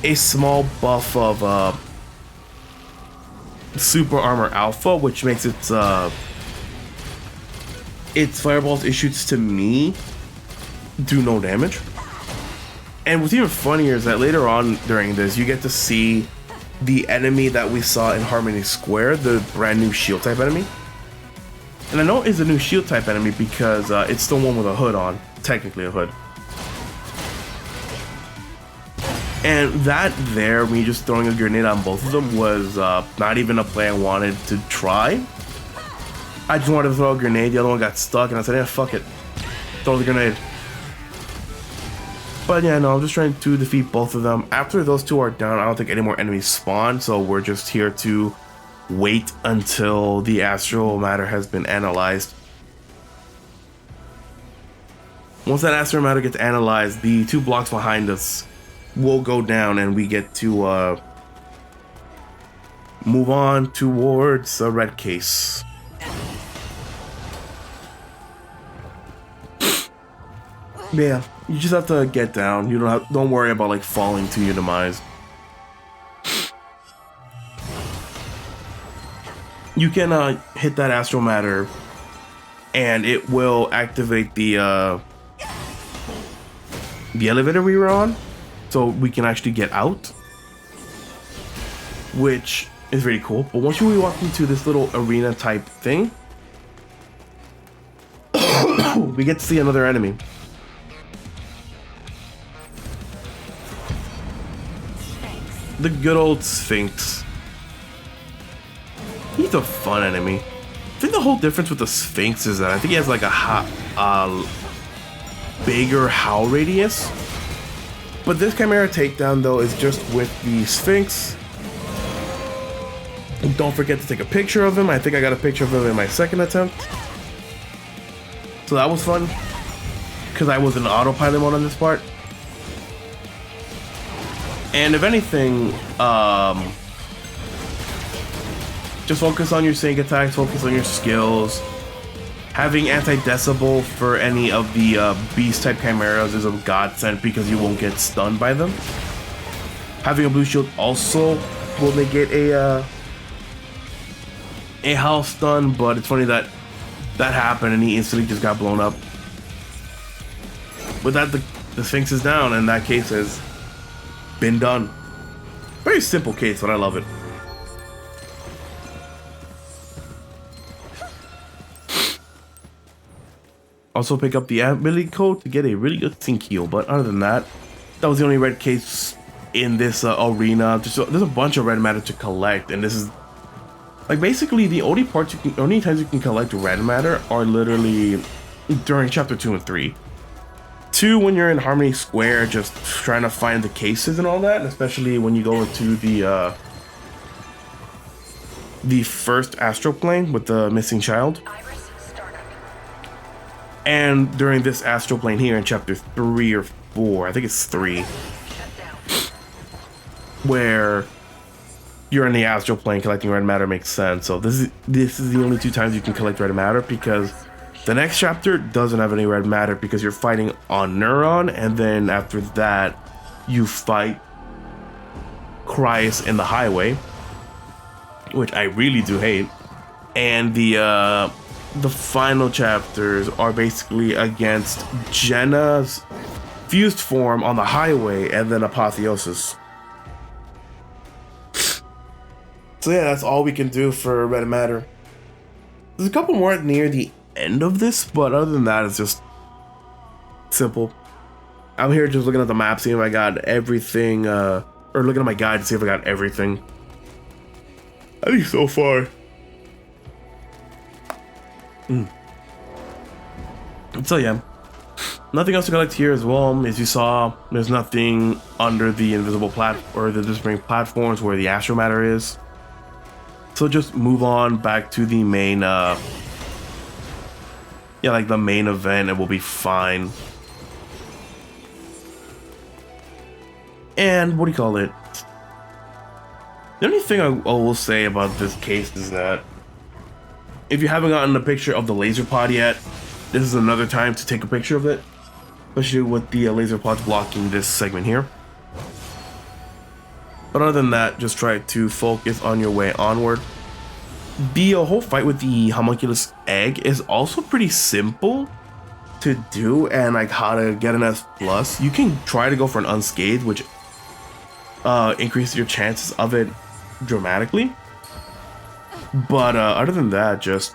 a small buff of Super Armor Alpha, which makes its fireballs it shoots to me do no damage. And what's even funnier is that later on during this, you get to see the enemy that we saw in Harmony Square, the brand new shield type enemy. And I know it's a new shield type enemy because it's the one with a hood on, technically a hood. And that there, me just throwing a grenade on both of them was not even a play I wanted to try. I just wanted to throw a grenade, the other one got stuck, and I said, yeah, fuck it. Throw the grenade. But yeah, no, I'm just trying to defeat both of them. After those two are down, I don't think any more enemies spawn, so we're just here to wait until the Astral Matter has been analyzed. Once that Astral Matter gets analyzed, the 2 blocks behind us will go down, and we get to move on towards a red case. Yeah, you just have to get down. You don't worry about like falling to your demise. You can hit that Astral Matter, and it will activate the the elevator we were on, so we can actually get out, which is really cool. But once we walk into this little arena type thing, we get to see another enemy. The good old Sphinx. He's a fun enemy. I think the whole difference with the Sphinx is that I think he has like a bigger howl radius. But this Chimera takedown though is just with the Sphinx. And don't forget to take a picture of him. I think I got a picture of him in my second attempt. So that was fun. Because I was in autopilot mode on this part. And if anything, just focus on your sync attacks, focus on your skills. Having anti-decibel for any of the beast type chimeras is a godsend because you won't get stunned by them. Having a blue shield also will negate a house stun, but it's funny that that happened and he instantly just got blown up. With that, the Sphinx is down, and that case has been done. Very simple case, but I love it. Also pick up the ability code to get a really good sync heal, but other than that, that was the only red case in this arena. There's a bunch of red matter to collect, and this is like basically the only times you can collect red matter are literally during chapter 2 and 3. 2 when you're in Harmony Square, just trying to find the cases and all that, and especially when you go into the first astral plane with the missing child. And during this astral plane here in chapter 3 or 4, I think it's 3, where you're in the astral plane collecting red matter makes sense. So this is the only 2 times you can collect red matter, because the next chapter doesn't have any red matter because you're fighting on Neuron, and then after that you fight Cryus in the highway, which I really do hate. And the final chapters are basically against Jenna's fused form on the highway and then Apotheosis. So yeah, that's all we can do for red matter. There's a couple more near the end of this, but other than that, it's just simple. I'm here just looking at the map, seeing if I got everything, or looking at my guide to see if I got everything. I think so far. So yeah, nothing else to collect here as well. As you saw, there's nothing under the invisible or the disappearing platforms where the astral matter is. So just move on back to the main, like the main event, and we'll be fine. And what do you call it? The only thing I will say about this case is that if you haven't gotten a picture of the laser pod yet, this is another time to take a picture of it, especially with the laser pods blocking this segment here. But other than that, just try to focus on your way onward. The whole fight with the homunculus egg is also pretty simple to do, and like how to get an S+. You can try to go for an unscathed, which increases your chances of it dramatically. But other than that, just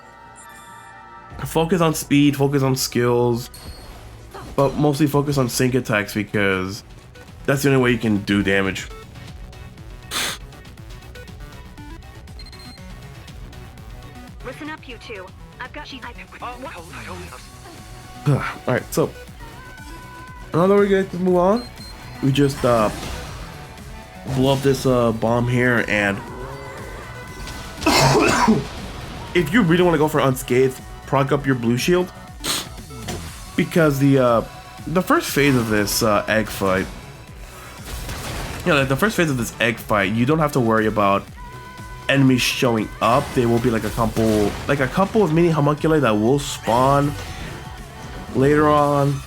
focus on speed, focus on skills, but mostly focus on sync attacks because that's the only way you can do damage. Listen up, you two. I've got you. Alright, so now that we're good to move on, we just blow up this bomb here, and if you really want to go for unscathed, proc up your blue shield, because the first phase of this egg fight, the first phase of this egg fight, you don't have to worry about enemies showing up. They will be like a couple of mini homunculi that will spawn later on,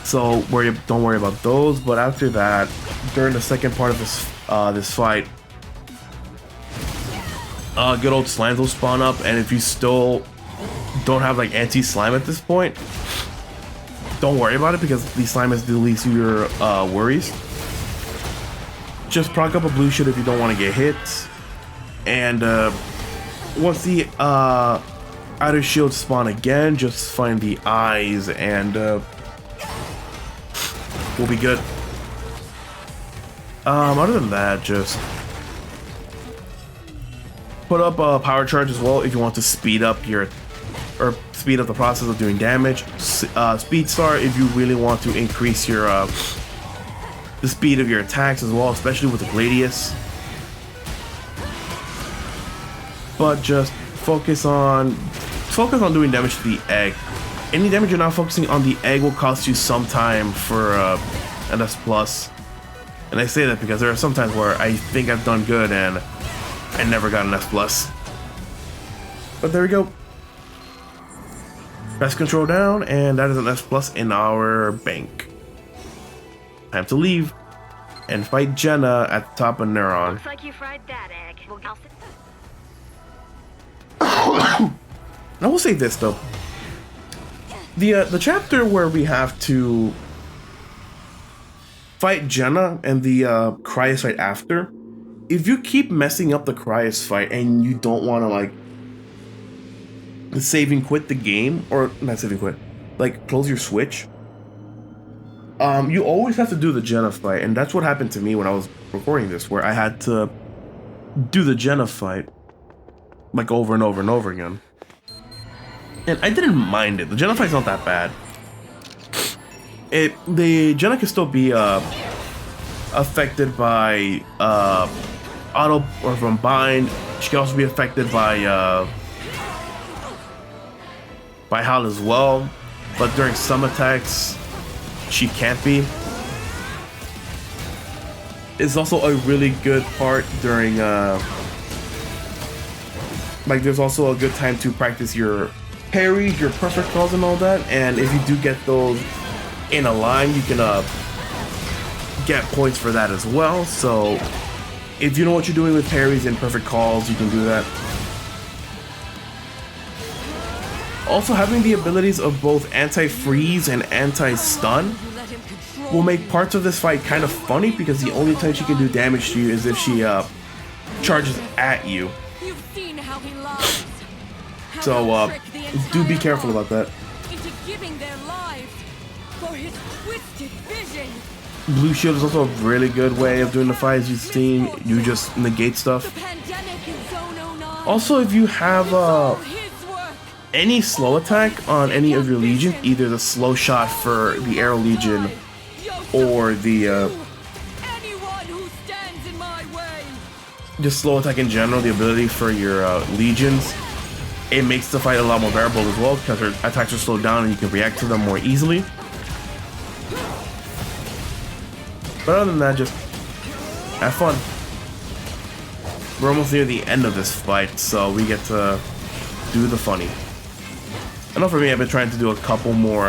so don't worry about those. But after that, during the second part of this fight, good old slimes will spawn up, and if you still don't have like anti-slime at this point, don't worry about it because the slime is the least of your worries. Just proc up a blue shield if you don't want to get hit. And once the outer shields spawn again, just find the eyes and we'll be good. Other than that, just put up a power charge as well if you want to speed up the process of doing damage. Speed star if you really want to increase your the speed of your attacks as well, especially with the Gladius. But just focus on doing damage to the egg. Any damage you're not focusing on the egg will cost you some time for an S plus. And I say that because there are some times where I think I've done good and I never got an S plus. But there we go. Best control down, and that is an S plus in our bank. Time to leave and fight Jenna at the top of Neuron. Looks like you fried that egg. I will say this though. The chapter where we have to fight Jenna and the Cryos fight after, if you keep messing up the Cryos fight and you don't want to like save and quit the game, or not save and quit, like close your switch, you always have to do the Jenna fight, and that's what happened to me when I was recording this, where I had to do the Jenna fight like over and over and over again. And I didn't mind it. The Jenna fight's not that bad. The Jenna can still be affected by auto or from bind. She can also be affected by Hal as well, but during some attacks she can't be. It's also a really good part during like there's also a good time to practice your parries, your perfect calls and all that, and if you do get those in a line, you can get points for that as well. So if you know what you're doing with parries and perfect calls, you can do that. Also, having the abilities of both anti-freeze and anti-stun will make parts of this fight kind of funny, because the only time she can do damage to you is if she charges at you. So do be careful about that. Blue shield is also a really good way of doing the fight. As you've seen, you just negate stuff. Also, if you have any slow attack on any of your legions, either the slow shot for the Arrow Legion or the just slow attack in general, the ability for your legions, it makes the fight a lot more bearable as well, because her attacks are slowed down and you can react to them more easily. But other than that, just have fun. We're almost near the end of this fight, so we get to do the funny. I know for me, I've been trying to do a couple more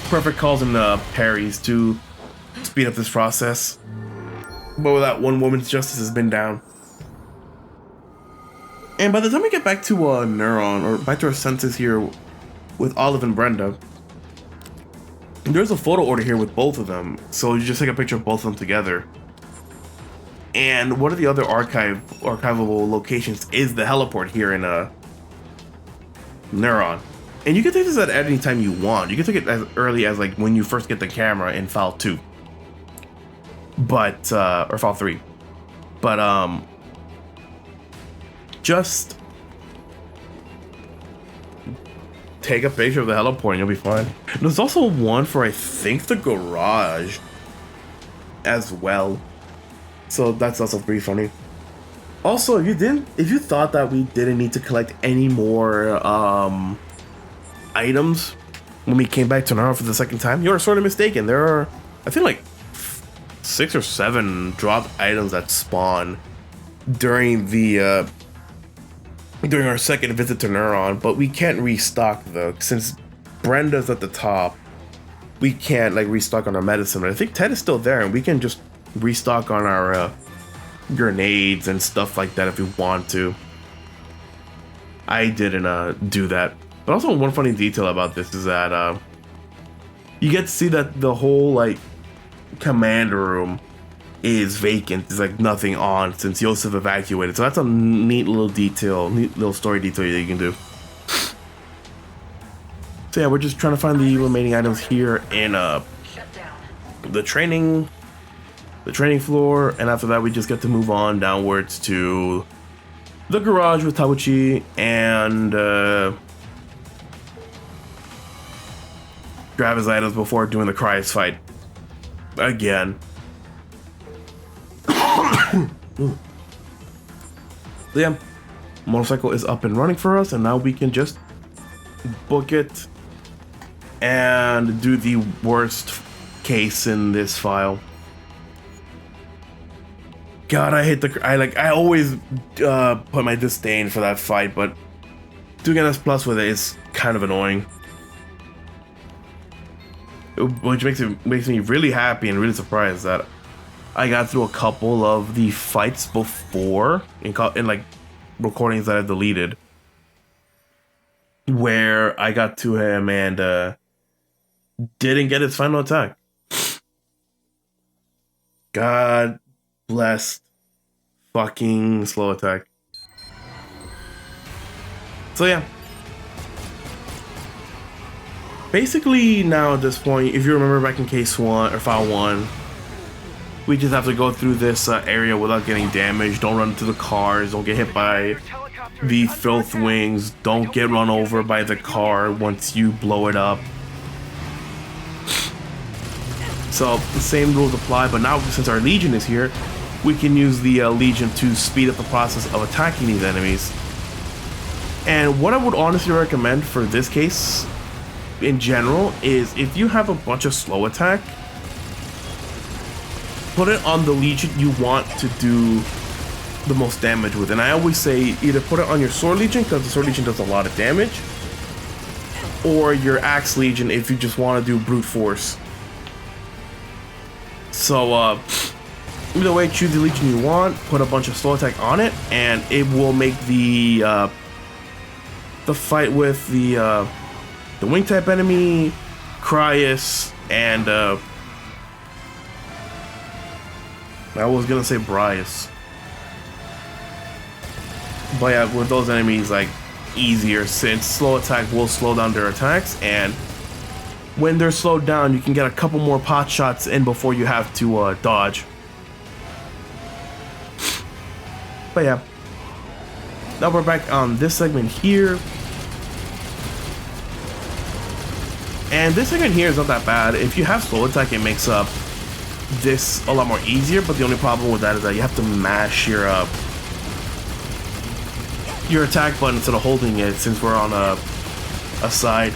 perfect calls and parries to speed up this process. But with that, one woman's justice has been down. And by the time we get back to Neuron, or back to our senses here with Olive and Brenda, there's a photo order here with both of them. So you just take a picture of both of them together. And one of the other archivable locations is the heliport here in Neuron. And you can take this at any time you want. You can take it as early as like when you first get the camera in File 2. But, or File 3. But, just take a picture of the heliport and you'll be fine. There's also one for, I think, the garage as well. So that's also pretty funny. Also, if you thought that we didn't need to collect any more items when we came back to Neuron for the second time, you're sort of mistaken. There are, I think, like 6 or 7 dropped items that spawn during the during our second visit to Neuron, but we can't restock though, since Brenda's at the top. We can't like restock on our medicine, but I think Ted is still there, and we can just restock on our grenades and stuff like that if we want to. I didn't do that. But also one funny detail about this is that you get to see that the whole like command room is vacant. There's like nothing on since Yosef evacuated. So that's a neat little detail, neat little story detail that you can do. So yeah, we're just trying to find the remaining items here in the training floor, and after that we just get to move on downwards to the garage with Tabuchi and grab his items before doing the Cryos fight again. So yeah, motorcycle is up and running for us, and now we can just book it and do the worst case in this file. God, I hate I always put my disdain for that fight, but doing an S plus with it is kind of annoying. Which makes me really happy and really surprised that I got through a couple of the fights before in like recordings that I deleted, where I got to him and didn't get his final attack. God bless fucking slow attack. So yeah. Basically now at this point, if you remember back in case 1 or file 1, we just have to go through this area without getting damaged. Don't run into the cars, don't get hit by the filth wings, don't get run over by the car once you blow it up. So the same rules apply, but now since our Legion is here, we can use the Legion to speed up the process of attacking these enemies. And what I would honestly recommend for this case in general is if you have a bunch of slow attack, put it on the Legion you want to do the most damage with. And I always say either put it on your Sword Legion because the Sword Legion does a lot of damage, or your Axe Legion if you just want to do brute force. So either way, choose the Legion you want, put a bunch of slow attack on it, and it will make the fight with the wing type enemy, Cryos, and I was gonna say Bryce, but yeah, with those enemies like easier since slow attack will slow down their attacks, and when they're slowed down you can get a couple more pot shots in before you have to dodge. But yeah, now we're back on this segment here. And this segment here is not that bad. If you have slow attack, it makes up this a lot more easier, but the only problem with that is that you have to mash your attack button instead of holding it, since we're on a side.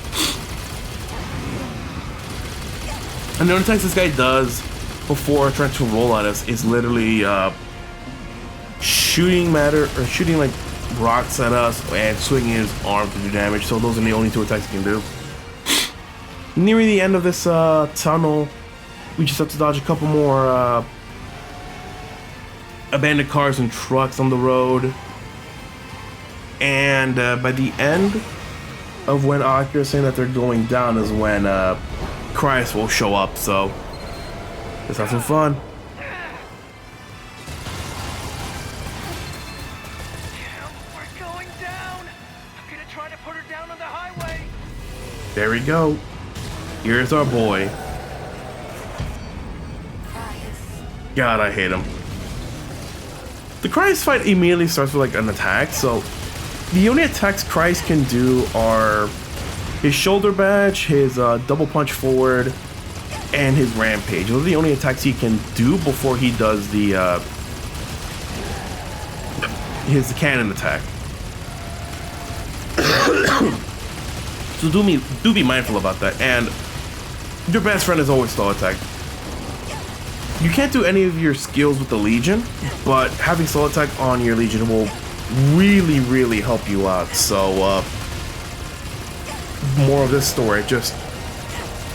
And the only attacks this guy does before trying to roll at us is literally shooting like rocks at us and swinging his arm to do damage. So those are the only two attacks he can do. Nearing the end of this tunnel, we just have to dodge a couple more abandoned cars and trucks on the road. And by the end of when Akira is saying that they're going down is when Cryos will show up. So let's have some fun. We're going down. I'm gonna try to put her down on the highway. There we go. Here's our boy. God, I hate him. The Cryos fight immediately starts with like an attack, so the only attacks Cryos can do are his shoulder badge, his double punch forward, and his rampage. Those are the only attacks he can do before he does the his cannon attack. So do be mindful about that. And your best friend is always slow attack. You can't do any of your skills with the Legion, but having slow attack on your Legion will really, really help you out. So, more of this story, just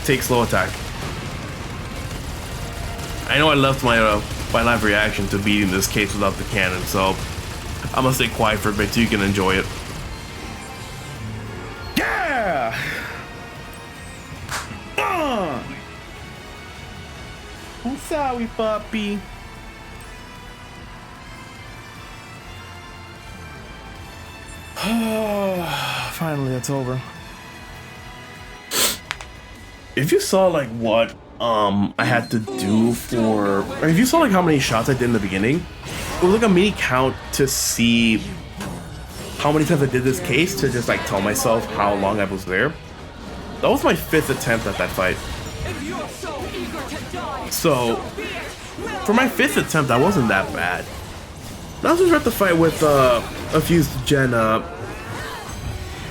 take slow attack. I know I left my live reaction to beating this case without the cannon, so I'm gonna stay quiet for a bit so you can enjoy it. Yeah! Sorry, puppy. Finally, it's over. If you saw like what I had to do for, or if you saw like how many shots I did in the beginning, it was like a mini count to see how many times I did this case to just like tell myself how long I was there. That was my 5th attempt at that fight. So for my 5th attempt, that wasn't that bad. Now since we're at the fight with a fused Jenna,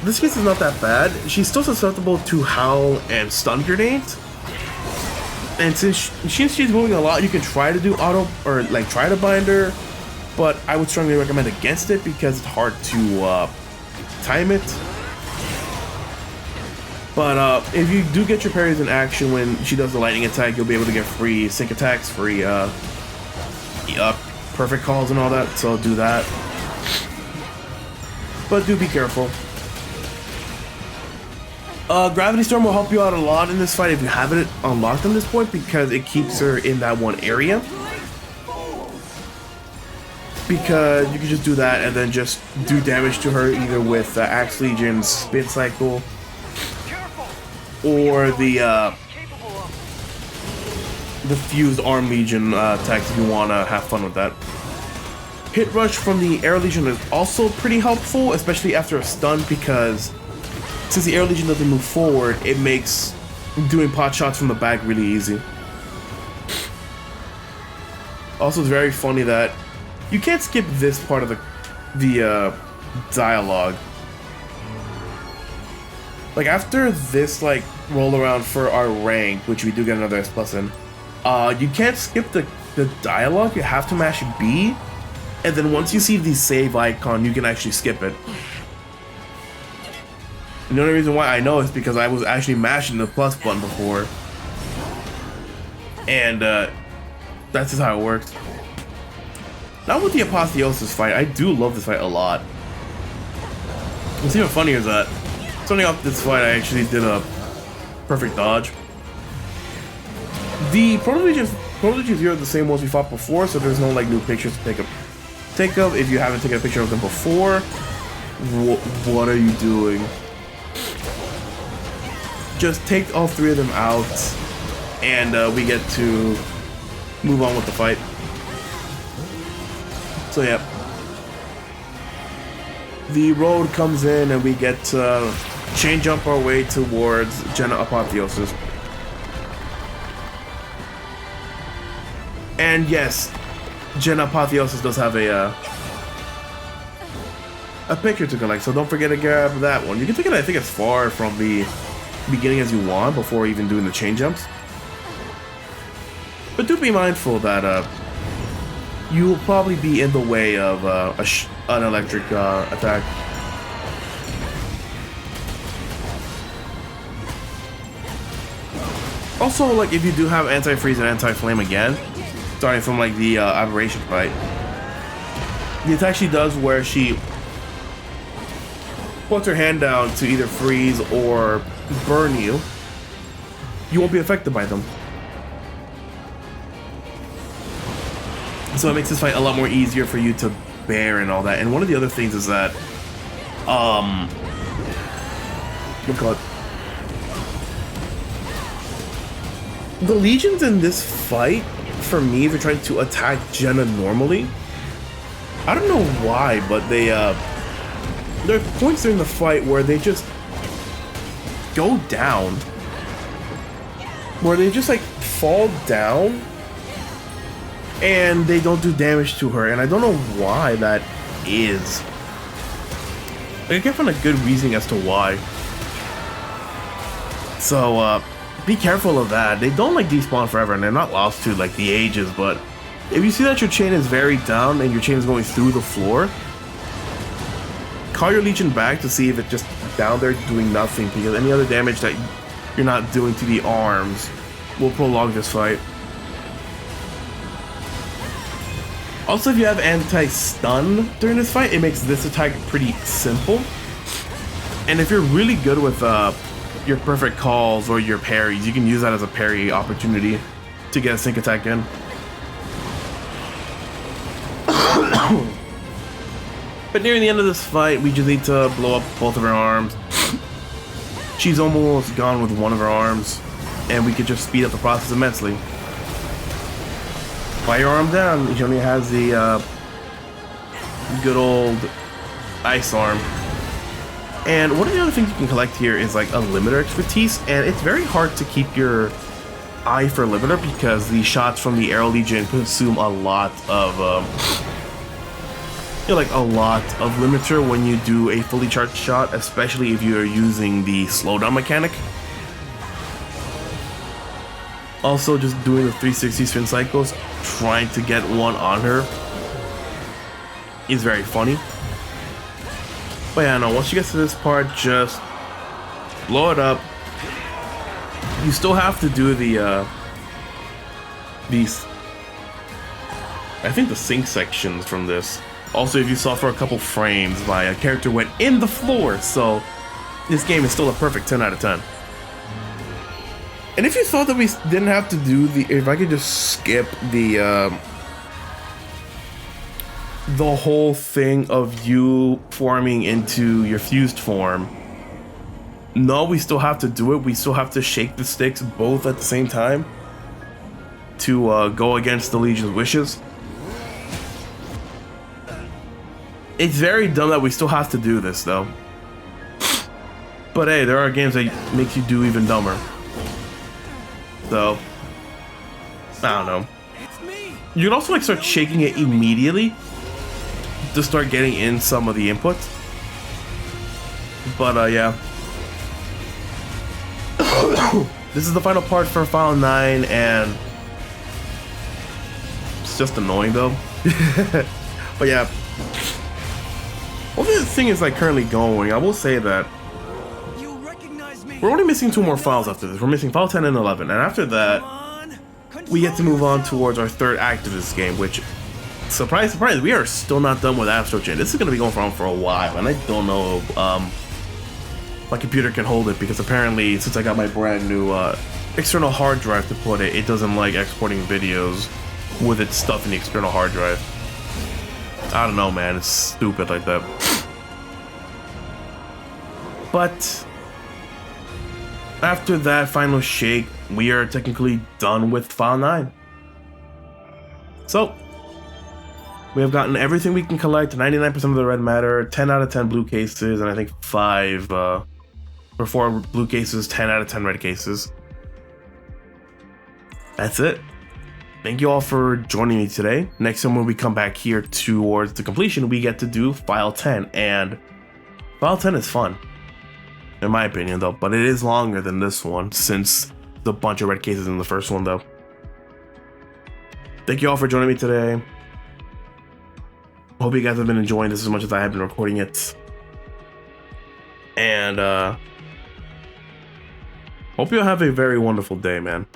this case is not that bad. She's still susceptible to howl and stun grenades. And since she's moving a lot, you can try to do auto or like try to bind her, but I would strongly recommend against it because it's hard to time it. But if you do get your parries in action when she does the lightning attack, you'll be able to get free sync attacks, free perfect calls and all that, so do that. But do be careful. Gravity Storm will help you out a lot in this fight if you have it unlocked at this point, because it keeps her in that one area. Because you can just do that and then just do damage to her either with Axe Legion's Spin Cycle or the Fused Arm Legion attacks if you want to have fun with that. Hit Rush from the Air Legion is also pretty helpful, especially after a stun, because since the Air Legion doesn't move forward, it makes doing pot shots from the back really easy. Also, it's very funny that you can't skip this part of the dialogue. Like after this like roll around for our rank, which we do get another S+ in, you can't skip the dialogue. You have to mash B, and then once you see the save icon, you can actually skip it. And the only reason why I know is because I was actually mashing the plus button before, and that's just how it works. Now with the Apotheosis fight, I do love this fight a lot. What's even funnier is that starting off this fight, I actually did a perfect dodge. The Proto Legions here are the same ones we fought before, so there's no like new pictures to take of. If you haven't taken a picture of them before, what are you doing? Just take all 3 of them out, and we get to move on with the fight. So yeah, the road comes in and we get to chain jump our way towards Jenna Apotheosis. And yes, Jenna Apotheosis does have a picture to collect, so don't forget to grab that one. You can take it, I think, as far from the beginning as you want before even doing the chain jumps. But do be mindful that you will probably be in the way of an electric attack. Also, like if you do have anti-freeze and anti-flame again, starting from like the aberration fight, the attack she does where she puts her hand down to either freeze or burn you, you won't be affected by them. So it makes this fight a lot more easier for you to bear and all that. And one of the other things is that, what do you call it? The legions in this fight, for me, if you're trying to attack Jenna normally, I don't know why, but they, there are points during the fight where they just go down. Where they just like fall down and they don't do damage to her, and I don't know why that is. I can't find a good reasoning as to why. So be careful of that. They don't like despawn forever, and they're not lost to like the ages, but if you see that your chain is very down and your chain is going through the floor, call your Legion back to see if it's just down there doing nothing, because any other damage that you're not doing to the arms will prolong this fight. Also, if you have anti-stun during this fight, it makes this attack pretty simple. And if you're really good with your perfect calls or your parries, you can use that as a parry opportunity. to get a sync attack in. But nearing the end of this fight, we just need to blow up both of her arms. She's almost gone with one of her arms, and we could just speed up the process immensely. Fire arm down. She only has the good old ice arm. And one of the other things you can collect here is like a limiter expertise, and it's very hard to keep your eye for limiter because the shots from the Arrow Legion consume a lot of like a lot of limiter when you do a fully charged shot, especially if you're using the slowdown mechanic. Also, just doing the 360 spin cycles, trying to get one on her is very funny. But yeah, no, once you get to this part, just blow it up. You still have to do the these, I think, the sync sections from this. Also, if you saw for a couple frames, my character went in the floor, so this game is still a perfect 10 out of 10. And if you thought that we didn't have to do if I could just skip the whole thing of you forming into your fused form, no, we still have to do it. We still have to shake the sticks both at the same time to go against the Legion's wishes. It's very dumb that we still have to do this, though. But hey, there are games that make you do even dumber. So, I don't know. You can also like start shaking it immediately to start getting in some of the inputs. But yeah. This is the final part for File 9, and it's just annoying though. But yeah. Well, this thing is like currently going. I will say that we're only missing 2 more files after this. We're missing File 10 and 11, and after that, we get to move on towards our third act of this game, which, surprise, surprise, we are still not done with Astral Chain. This is going to be going on for a while, and I don't know if my computer can hold it, because apparently, since I got my brand new external hard drive to put it, it doesn't like exporting videos with its stuff in the external hard drive. I don't know, man, it's stupid like that. But after that final shake, we are technically done with File 9. So, we have gotten everything we can collect, 99% of the red matter, 10 out of 10 blue cases, and I think 4 blue cases, 10 out of 10 red cases. That's it. Thank you all for joining me today. Next time when we come back here towards the completion, we get to do File 10, and File 10 is fun, in my opinion though, but it is longer than this one since the bunch of red cases in the first one though. Thank you all for joining me today. Hope you guys have been enjoying this as much as I have been recording it. And hope you have a very wonderful day, man.